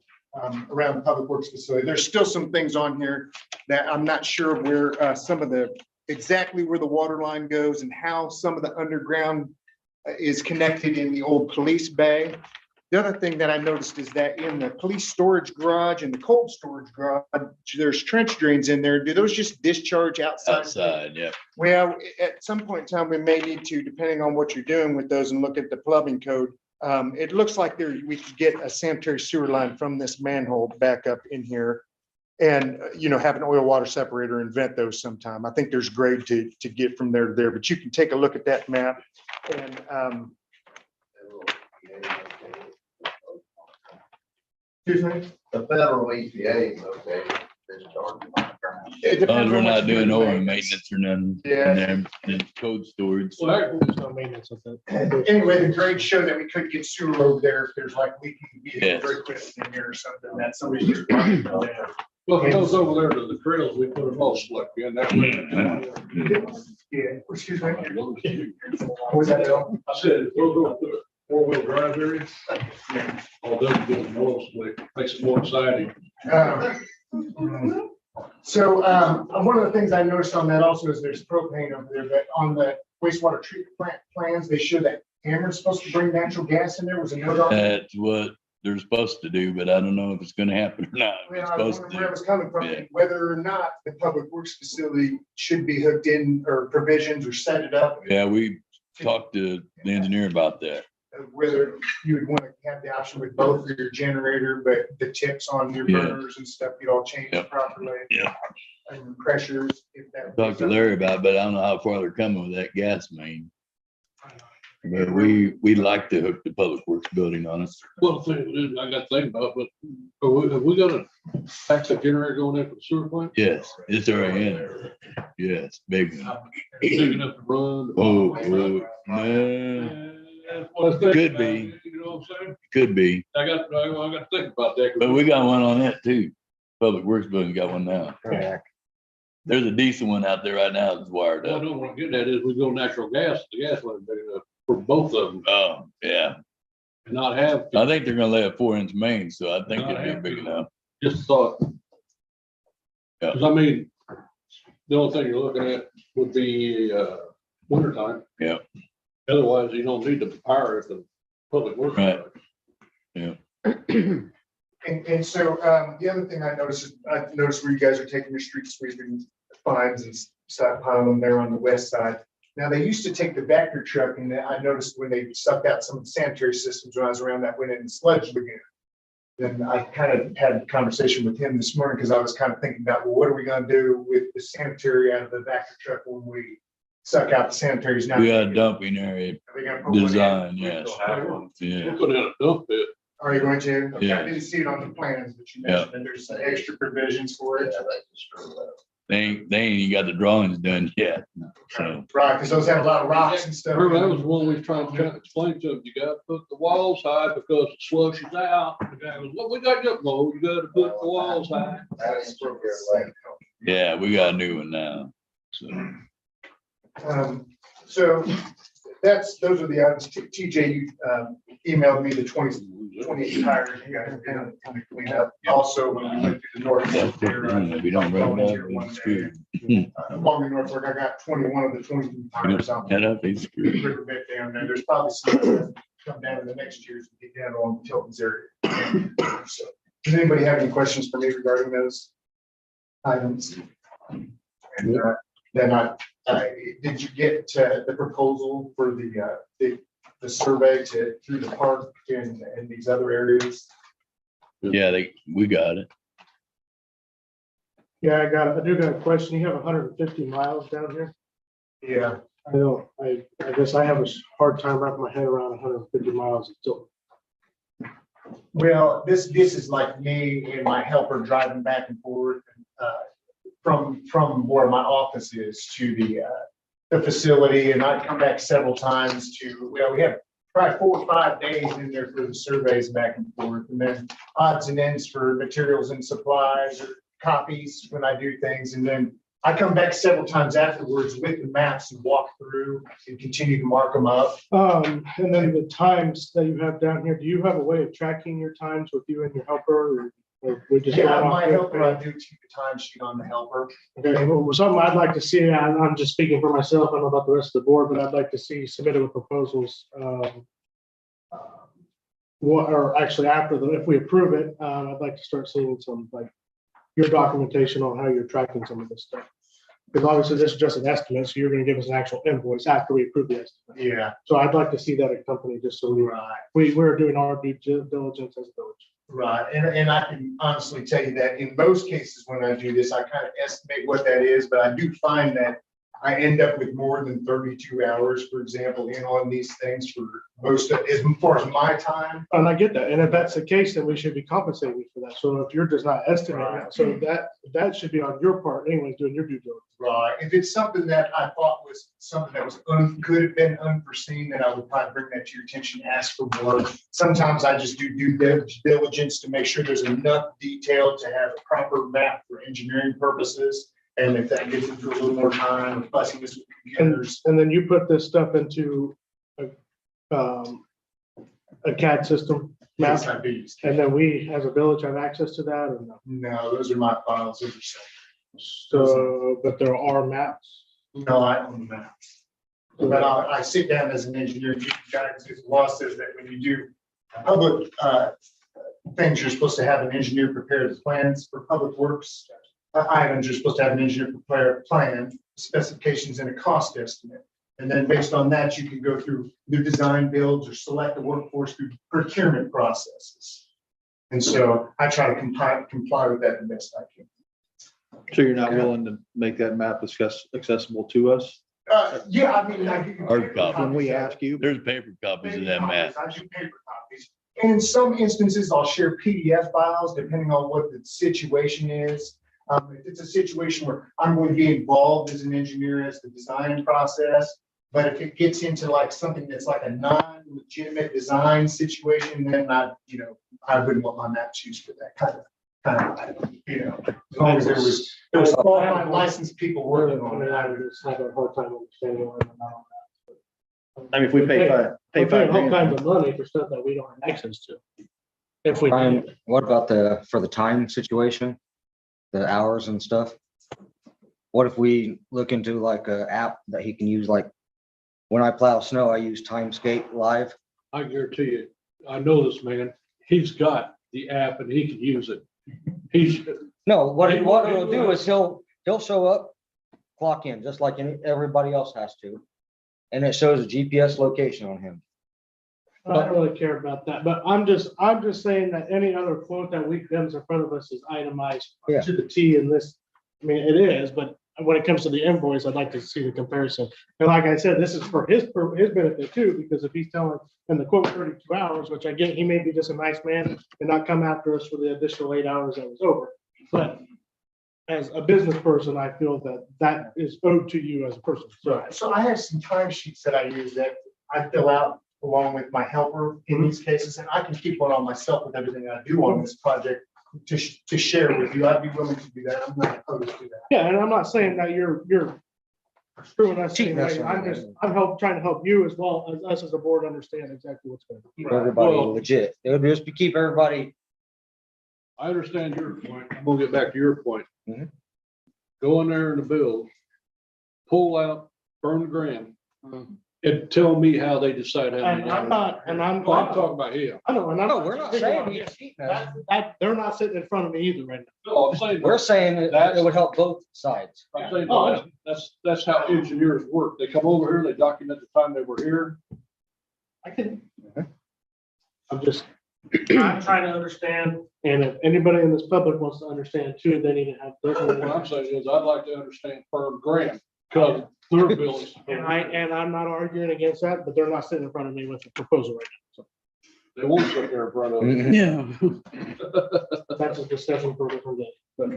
around the Public Works facility. There's still some things on here that I'm not sure where some of the exactly where the water line goes and how some of the underground is connected in the old police bay. The other thing that I noticed is that in the police storage garage and the cold storage garage, there's trench drains in there. Do those just discharge outside? Outside, yeah. Well, at some point in time, we may need to, depending on what you're doing with those, and look at the plumbing code. It looks like we could get a sanitary sewer line from this manhole back up in here and, have an oil water separator and vent those sometime. I think there's grade to get from there to there, but you can take a look at that map and, excuse me? The federal EPA is okay. It depends We're on what not you're doing oil doing. maintenance or nothing. Yeah. And then code storage. There's no maintenance with it. Anyway, the grades show that we could get sewer over there if there's like leaking Yes. vehicle equipment in here or something that somebody's just running down there. Well, if it goes over there to the trails, we put a mulch slick in that way. Yeah, excuse me. What was that, Bill? I said, if we'll go to the four-wheel drive area. All those get a mulch slick, makes it more exciting. So one of the things I noticed on that also is there's propane over there, but on the wastewater treatment plant plans, they show that Cameron's supposed to bring natural gas in there. Was a note on that? That's what they're supposed to do, but I don't know if it's gonna happen or not. Well, It's I was supposed wondering where it to. was coming from, Yeah. whether or not the public works facility should be hooked in or provisions or set it up. Yeah, we talked to the engineer about that. Whether you would want to have the option with both for your generator, but the tips on your Yeah. burners and stuff, you'd all change Yep. properly. Yeah. And pressures, if that. Talked to Larry about it, but I don't know how far they're coming with that gas main. But we'd like to hook the public works building on us. Well, the thing is, I got to think about, but have we got a backup generator going in for the sewer plant? Yes, it's already in there. Yes, big one. Big enough to run? Oh, no, Could be. You know what I'm saying? could be, I got to think about that. but we got one on that too. Public works building got one now. There's a decent one out there right now that's wired Well, I up. know what I'm getting at is we go natural gas, the gas line big enough for both of them Oh, yeah. and not have. I think they're gonna lay a 4-inch main, so I think it'd be big enough. Just thought. Yeah. Cause I mean, the only thing you're looking at would be, wintertime. Yeah. Otherwise, you don't need the power if the public works. Right. Yeah. And so the other thing I noticed where you guys are taking your street sweeping fines and stockpiling them there on the west side. Now, they used to take the Vector truck, and I noticed when they sucked out some of the sanitary systems when I was around that went in the sludge lagoon. Then I kind of had a conversation with him this morning because I was kind of thinking about, well, what are we going to do with the sanitary out of the Vector truck when we suck out the sanitaries now. We got a dumping area Are they gonna put one in? design, yes. Yeah. We'll put in a dump pit. Are you going to? Okay, I Yeah. didn't see it on the plans, but you Yeah. mentioned that there's extra provisions for it. They ain't even got the drawings done yet. So, Right, because those have a lot of rocks and stuff. Remember, that was one we was trying to explain to them. You gotta put the walls high because it slushes out. The guy goes, well, we got you, well, you gotta put the walls high. yeah, we got a new one now. So, So those are the items. TJ, you emailed me the 20 tires you guys did on the cleanup. Also, when we went through the north. if you don't run that, it's screwed. Along the Norfolk, I got 21 of the 22 tires out. Head up, he's screwed. Pretty bit down there. There's probably some that come down in the next years and get down along Tilton's area. So, does anybody have any questions for me regarding those items? And then did you get the proposal for the survey through the park and these other areas? Yeah, we got it. Yeah, I do got a question. You have 150 miles down here. Yeah. I guess I have a hard time wrapping my head around 150 miles until. Well, this is like me and my helper driving back and forth from where my office is to the facility, and I come back several times to, well, we have probably 4 or 5 days in there for the surveys back and forth, and then odds and ends for materials and supplies or copies when I do things, and then I come back several times afterwards with the maps and walk through and continue to mark them up. And then the times that you have down here, do you have a way of tracking your times with you and your helper? Or we just Yeah, my helper, I do keep the time sheet on the helper. Okay, well, something I'd like to see, I'm just speaking for myself, I don't know about the rest of the board, but I'd like to see submitted with proposals. Or actually if we approve it, I'd like to start seeing some, like, your documentation on how you're tracking some of this stuff. Because obviously this is just an estimate, so you're gonna give us an actual invoice after we approve the estimate. Yeah. So I'd like to see that accompanied, just so we're doing our due diligence as a village. Right, and I can honestly tell you that in most cases, when I do this, I kind of estimate what that is, but I do find that I end up with more than 32 hours, for example, in on these things for most of, as far as my time. And I get that, and if that's the case, then we should be compensated for that. So if you're just not estimating, so that should be on your part anyway, doing your due diligence. Right, if it's something that I thought was something that was could have been unforeseen, then I would probably bring that to your attention, ask for more. Sometimes I just do due diligence to make sure there's enough detail to have a proper map for engineering purposes. And if that gets into a little more time, fussing this with computers. And then you put this stuff into a CAD system map, Yes, I do. and then we, as a village, have access to that, or no? No, those are my files. Those are set. So, but there are maps. No, I own the maps. But I sit down as an engineer, guidance, the law says that when you do public things, you're supposed to have an engineer prepare the plans for public works. Items, you're supposed to have an engineer prepare a plan, specifications, and a cost estimate. And then based on that, you can go through new design builds or select the workforce through procurement processes. And so I try to comply with that the best I can. So you're not willing to make that map accessible to us? Yeah, I mean, Hard copy. When we ask you? There's paper copies of that map. I do paper copies. And in some instances, I'll share PDF files depending on what the situation is. If it's a situation where I'm going to be involved as an engineer as the design process, but if it gets into like something that's like a non-legitimate design situation, then I wouldn't want my map used for that kind of item, as long as there was qualified licensed people working on it. I would just have a hard time understanding why we're not on that. I mean, if we pay We're paying $5 all grand. kinds of money for stuff that we don't have access to. If we. What about for the time situation, the hours and stuff? What if we look into like a app that he can use, like when I plow snow, I use Timescape Live? I guarantee you, I know this man, he's got the app and he can use it. No, what he'll do is he'll show up, clock in, just like everybody else has to. And it shows a GPS location on him. I don't really care about that, but I'm just saying that any other quote that comes in front of us is itemized Yeah. to the T in this. I mean, it is, but when it comes to the invoice, I'd like to see the comparison. And like I said, this is for his benefit too, because if he's telling in the quote 32 hours, which I get, he may be just a nice man and not come after us for the additional 8 hours that was over. But as a business person, I feel that that is owed to you as a person. So I have some time sheets that I use that I fill out along with my helper in these cases, and I can keep one on myself with everything I do on this project to share with you. I'd be willing to do that. I'm not opposed to that. Yeah, and I'm not saying that you're screwing us. Anyway. I'm trying to help you as well as us as a board understand exactly what's going on. Keep everybody legit. It would just be keep everybody. I understand your point. I'm gonna get back to your point. Mhm. Go in there in the bill, pull out, burn the ground, and tell me how they decide how many. And I'm not, and I'm. Oh, I'm talking about him. I know, and I'm. No, we're not saying he's cheating. They're not sitting in front of me either right now. No, I'm saying. We're saying it would help both sides. I'm saying, no, that's how engineers work. They come over here, they document the time they were here. I can. I'm trying to understand, and if anybody in this public wants to understand too, they need to have. What I'm saying is, I'd like to understand per grant, because their bills. And I'm not arguing against that, but they're not sitting in front of me with a proposal right now. So They won't sit there in front of. Yeah. that's a discussion for a different day. But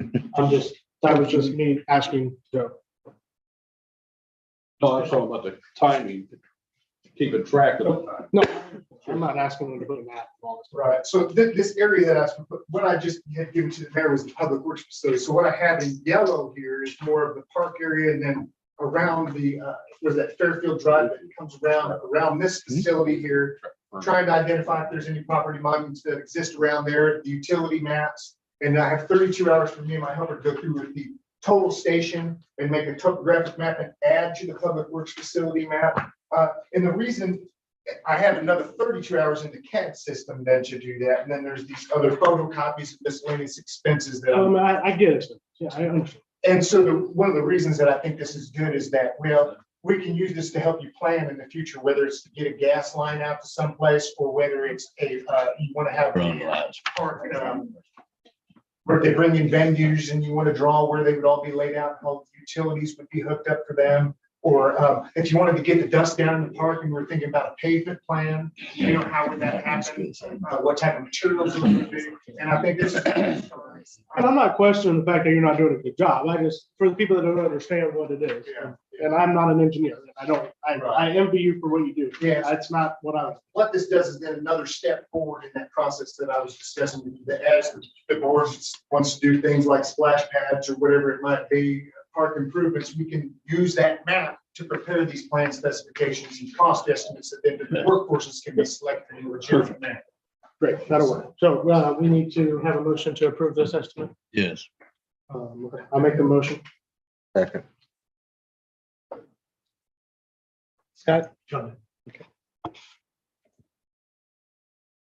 that was just me asking Joe. No, I'm talking about the timing, keeping track of the time. No, I'm not asking them to put a map. Right, so this area that what I just had given to the mayor was the public works facility. So what I have in yellow here is more of the park area, and then around the, was that Fairfield Drive that comes around this facility here, trying to identify if there's any property monuments that exist around there, the utility maps. And I have 32 hours for me and my helper to go through with the total station and make a topographic map and add to the public works facility map. And the reason I have another 32 hours in the CAD system then to do that. And then there's these other photocopies of miscellaneous expenses that I get it. Yeah, I understand. and so one of the reasons that I think this is good is that, well, we can use this to help you plan in the future, whether it's to get a gas line out to someplace or whether it's you want to have park, where they bring in venues and you want to draw where they would all be laid out, how utilities would be hooked up for them. Or if you wanted to get the dust down in the park and we're thinking about a pavement plan, how would that happen? What type of materials it would be? And I think this is. And I'm not questioning the fact that you're not doing a good job. For the people that don't understand what it is. Yeah. And I'm not an engineer. I envy you for what you do. Yeah. That's not what I was. What this does is then another step forward in that process that I was discussing with you, that as the board wants to do things like splash pads or whatever it might be, park improvements, we can use that map to prepare these plan specifications and cost estimates that then the workforces can be selected in legitimate manner. Great, that'll work. So we need to have a motion to approve this estimate. Yes. Okay, I'll make the motion. Second. Scott? Okay.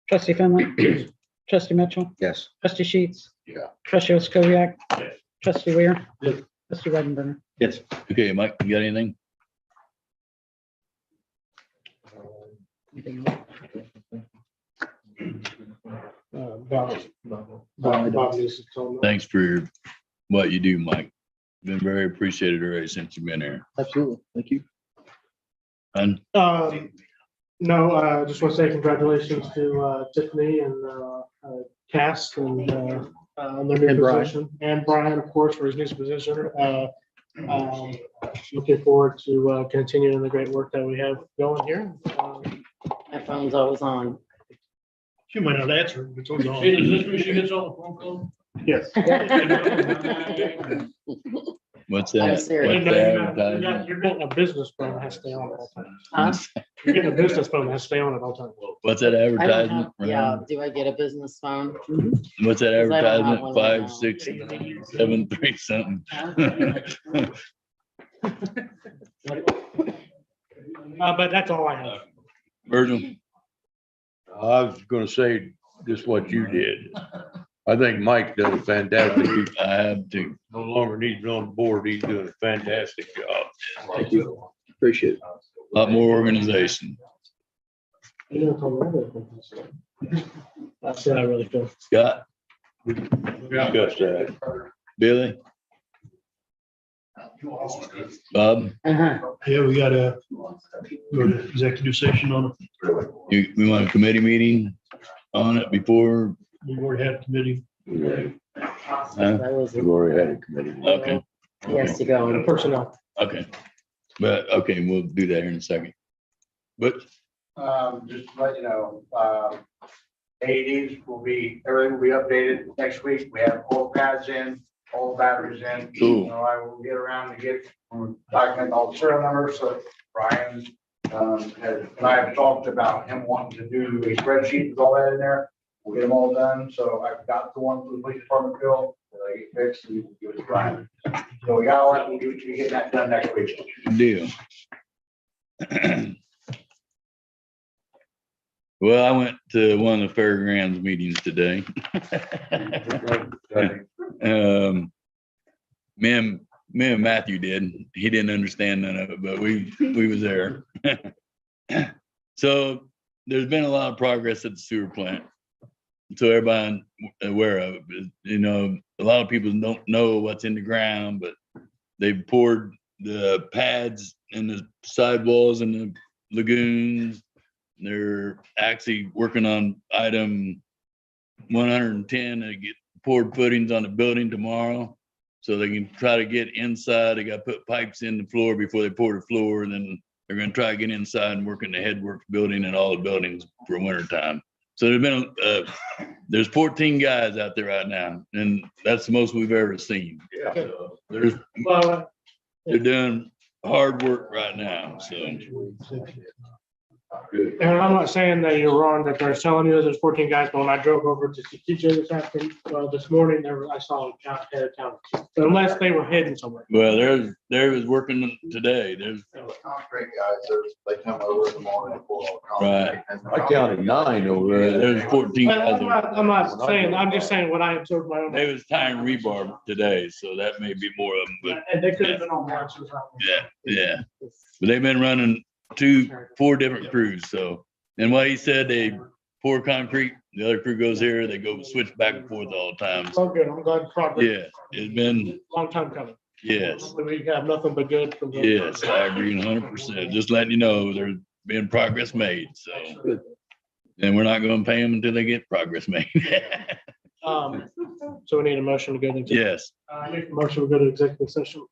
Trustee Finley? Trustee Mitchell? Yes. Trustee Sheets? Yeah. Trustee Oskoviac? Yes. Trustee Weir? Yes. Trustee Redenberger? Yes. Okay, Mike, you got anything? Anything else? Bob needs to tell them. Thanks for what you do, Mike. Been very appreciated already since you've been here. Absolutely. Thank you. And No, I just want to say congratulations to Tiffany and Cass and on their new And Brian. position. And Brian, of course, for his new position. Looking forward to continuing the great work that we have going here. My phone's always on. She might not answer, but it's always on. Hey, does this mean she gets on the phone call? Yes. what's I'm that? serious. What's the advertisement? You're getting a business phone that has to stay on at all times. Huh? You're getting a business phone that has to stay on at all times. What's that I don't advertisement? have, yeah, do I get a business phone? What's that 'Cause I don't have advertisement? one 5, now. 6, 7, 3 something. But that's all I have. Virgil, I was gonna say just what you did. I think Mike done a fantastic, he I have to. no longer needs on the board, he's doing a fantastic job. Thank you. Appreciate it. A lot more organization. That's what I really feel. Scott, We discussed that. Billy, Bob, Uh-huh. Yeah, we gotta go to executive session on it. we want a committee meeting on it before? We've already had a committee. Huh? That was, We've already had a committee. Okay, yes, to go. Personnel. okay. But, okay, we'll do that here in a second. But, Just to let you know, AEDs will be, everything will be updated next week. We have all pads in, all batteries in. Cool. So I will get around to get, document all the serial numbers, so Brian, and I have talked about him wanting to do a spreadsheet with all that in there. We'll get them all done. So I've got the one for the police department bill that I get fixed and we'll give it to Brian. So we got all that, we'll get that done next week. good deal. Well, I went to one of the fairgrounds meetings today. Me and Matthew did. He didn't understand none of it, but we was there. So there's been a lot of progress at the sewer plant. So everybody aware of it, but, you know, a lot of people don't know what's in the ground, but they've poured the pads in the sidewalls and the lagoons. They're actually working on item 110 to get poured footings on the building tomorrow. So they can try to get inside. They got to put pipes in the floor before they pour the floor. And then they're going to try to get inside and work in the headworks building and all the buildings for winter time. So there's 14 guys out there right now, and that's the most we've ever seen. Yeah. So they're doing hard work right now, so. And I'm not saying that you're wrong, that they're telling you there's 14 guys, but when I drove over to TJ this morning, I saw a count, head of count. Unless they were hidden somewhere. Well, there was working today. There's Concrete guys, they come over in the morning and pull all the Right. concrete. I counted 9 over there. there's 14 guys. I'm not saying, I'm just saying what I observed my own. They was tying rebar today, so that may be more of them, but And they could have been on that. yeah. But they've been running 4 different crews, so. And what he said, they pour concrete, the other crew goes here, they go switch back and forth all the time. Oh, good. I'm glad progress. Yeah, it's been, Long time coming. yes, We have nothing but good from them. yes, I agree 100%. Just letting you know, there's been progress made, so. And we're not gonna pay them until they get progress made. So we need a motion to go into. Yes, I make a motion to go to executive session.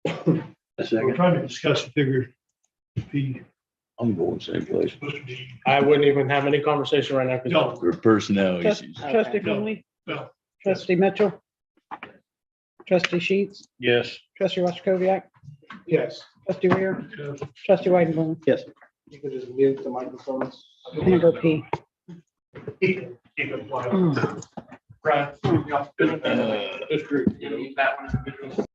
We're trying to discuss the figure. I'm going same place. I wouldn't even have any conversation right now. because- for personnel Trustee issues. Finley, No. trustee Mitchell, trustee Sheets, Yes. trustee Roscoviac, Yes. trustee Weir, trustee Weidenbaum, Yes. You can just mute the microphones. Amber P. Keep it quiet. Right. This group, you know. That one.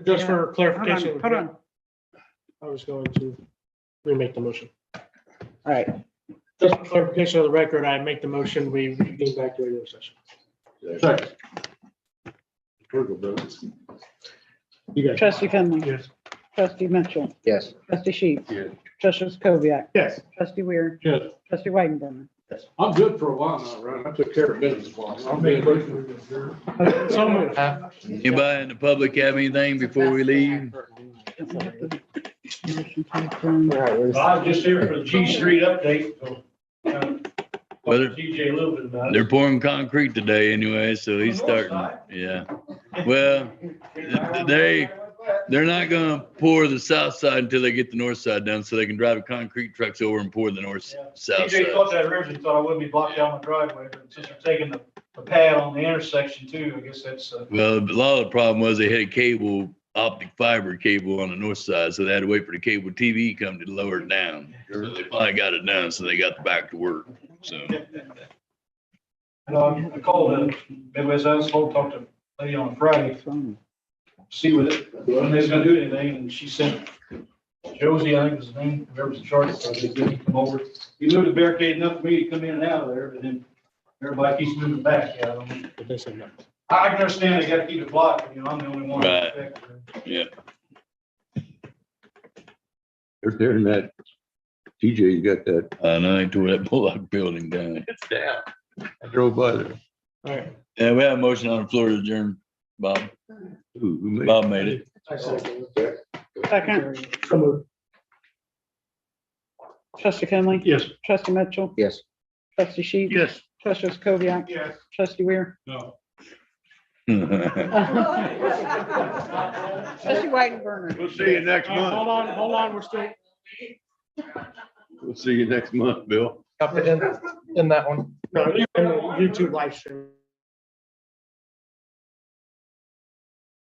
Just for Hold clarification. on, hold on. I was going to remake the motion. All right, Just for clarification of the record, I make the motion, we get back to regular session. Second. You guys. trustee Finley. Yes. Trustee Mitchell. Yes. Trustee Sheets. Yes. Trustee Sokoviak. Yes. Trustee Weir. Yes, Trustee Weidenberger. I'm good for a while now, right? I took care of business for you. I'll make a motion. So moved. Anybody in the public have anything before we leave? I'm just here for the G Street update. So, Well, they're- TJ a little bit about it. They're pouring concrete today anyway, so he's starting, yeah. Well, they're not gonna pour the south side until they get the north side done, so they can drive the concrete trucks over and pour the north, south TJ side. thought that originally, thought I wouldn't be blocked down my driveway, but since they're taking the pad on the intersection too, I guess that's, Well, a lot of the problem was they had a cable, optic fiber cable on the north side, so they had to wait for the cable TV come to lower it down. So they finally got it done, so they got back to work, so. I called Midwest Asphalt, talked to a lady on Friday, see what it, when they's gonna do anything, and she sent Josie, I think was his name, whoever's in charge, so they didn't come over. He moved the barricade enough for me to come in and out of there, but then everybody keeps moving back, yeah. I don't know. But they said no. I can understand they gotta keep it blocked, but, you know, I'm the only one. Right. affected. Yeah, They're in that, TJ, you got that, I know they tore that Bullock building down. it's down. I drove by there. All right. Yeah, we have a motion on the floor to adjourn, Bob. Ooh, who made it? Bob made it. I second. Second, So moved. trustee Finley. Yes. Trustee Mitchell. Yes. Trustee Sheets. Yes. Trustee Sokoviak. Yes. Trustee Weir. No. Trustee Weidenberger. We'll see you next month. Hold on, we're still. We'll see you next month, Bill. Up in that one. No, in the YouTube live stream.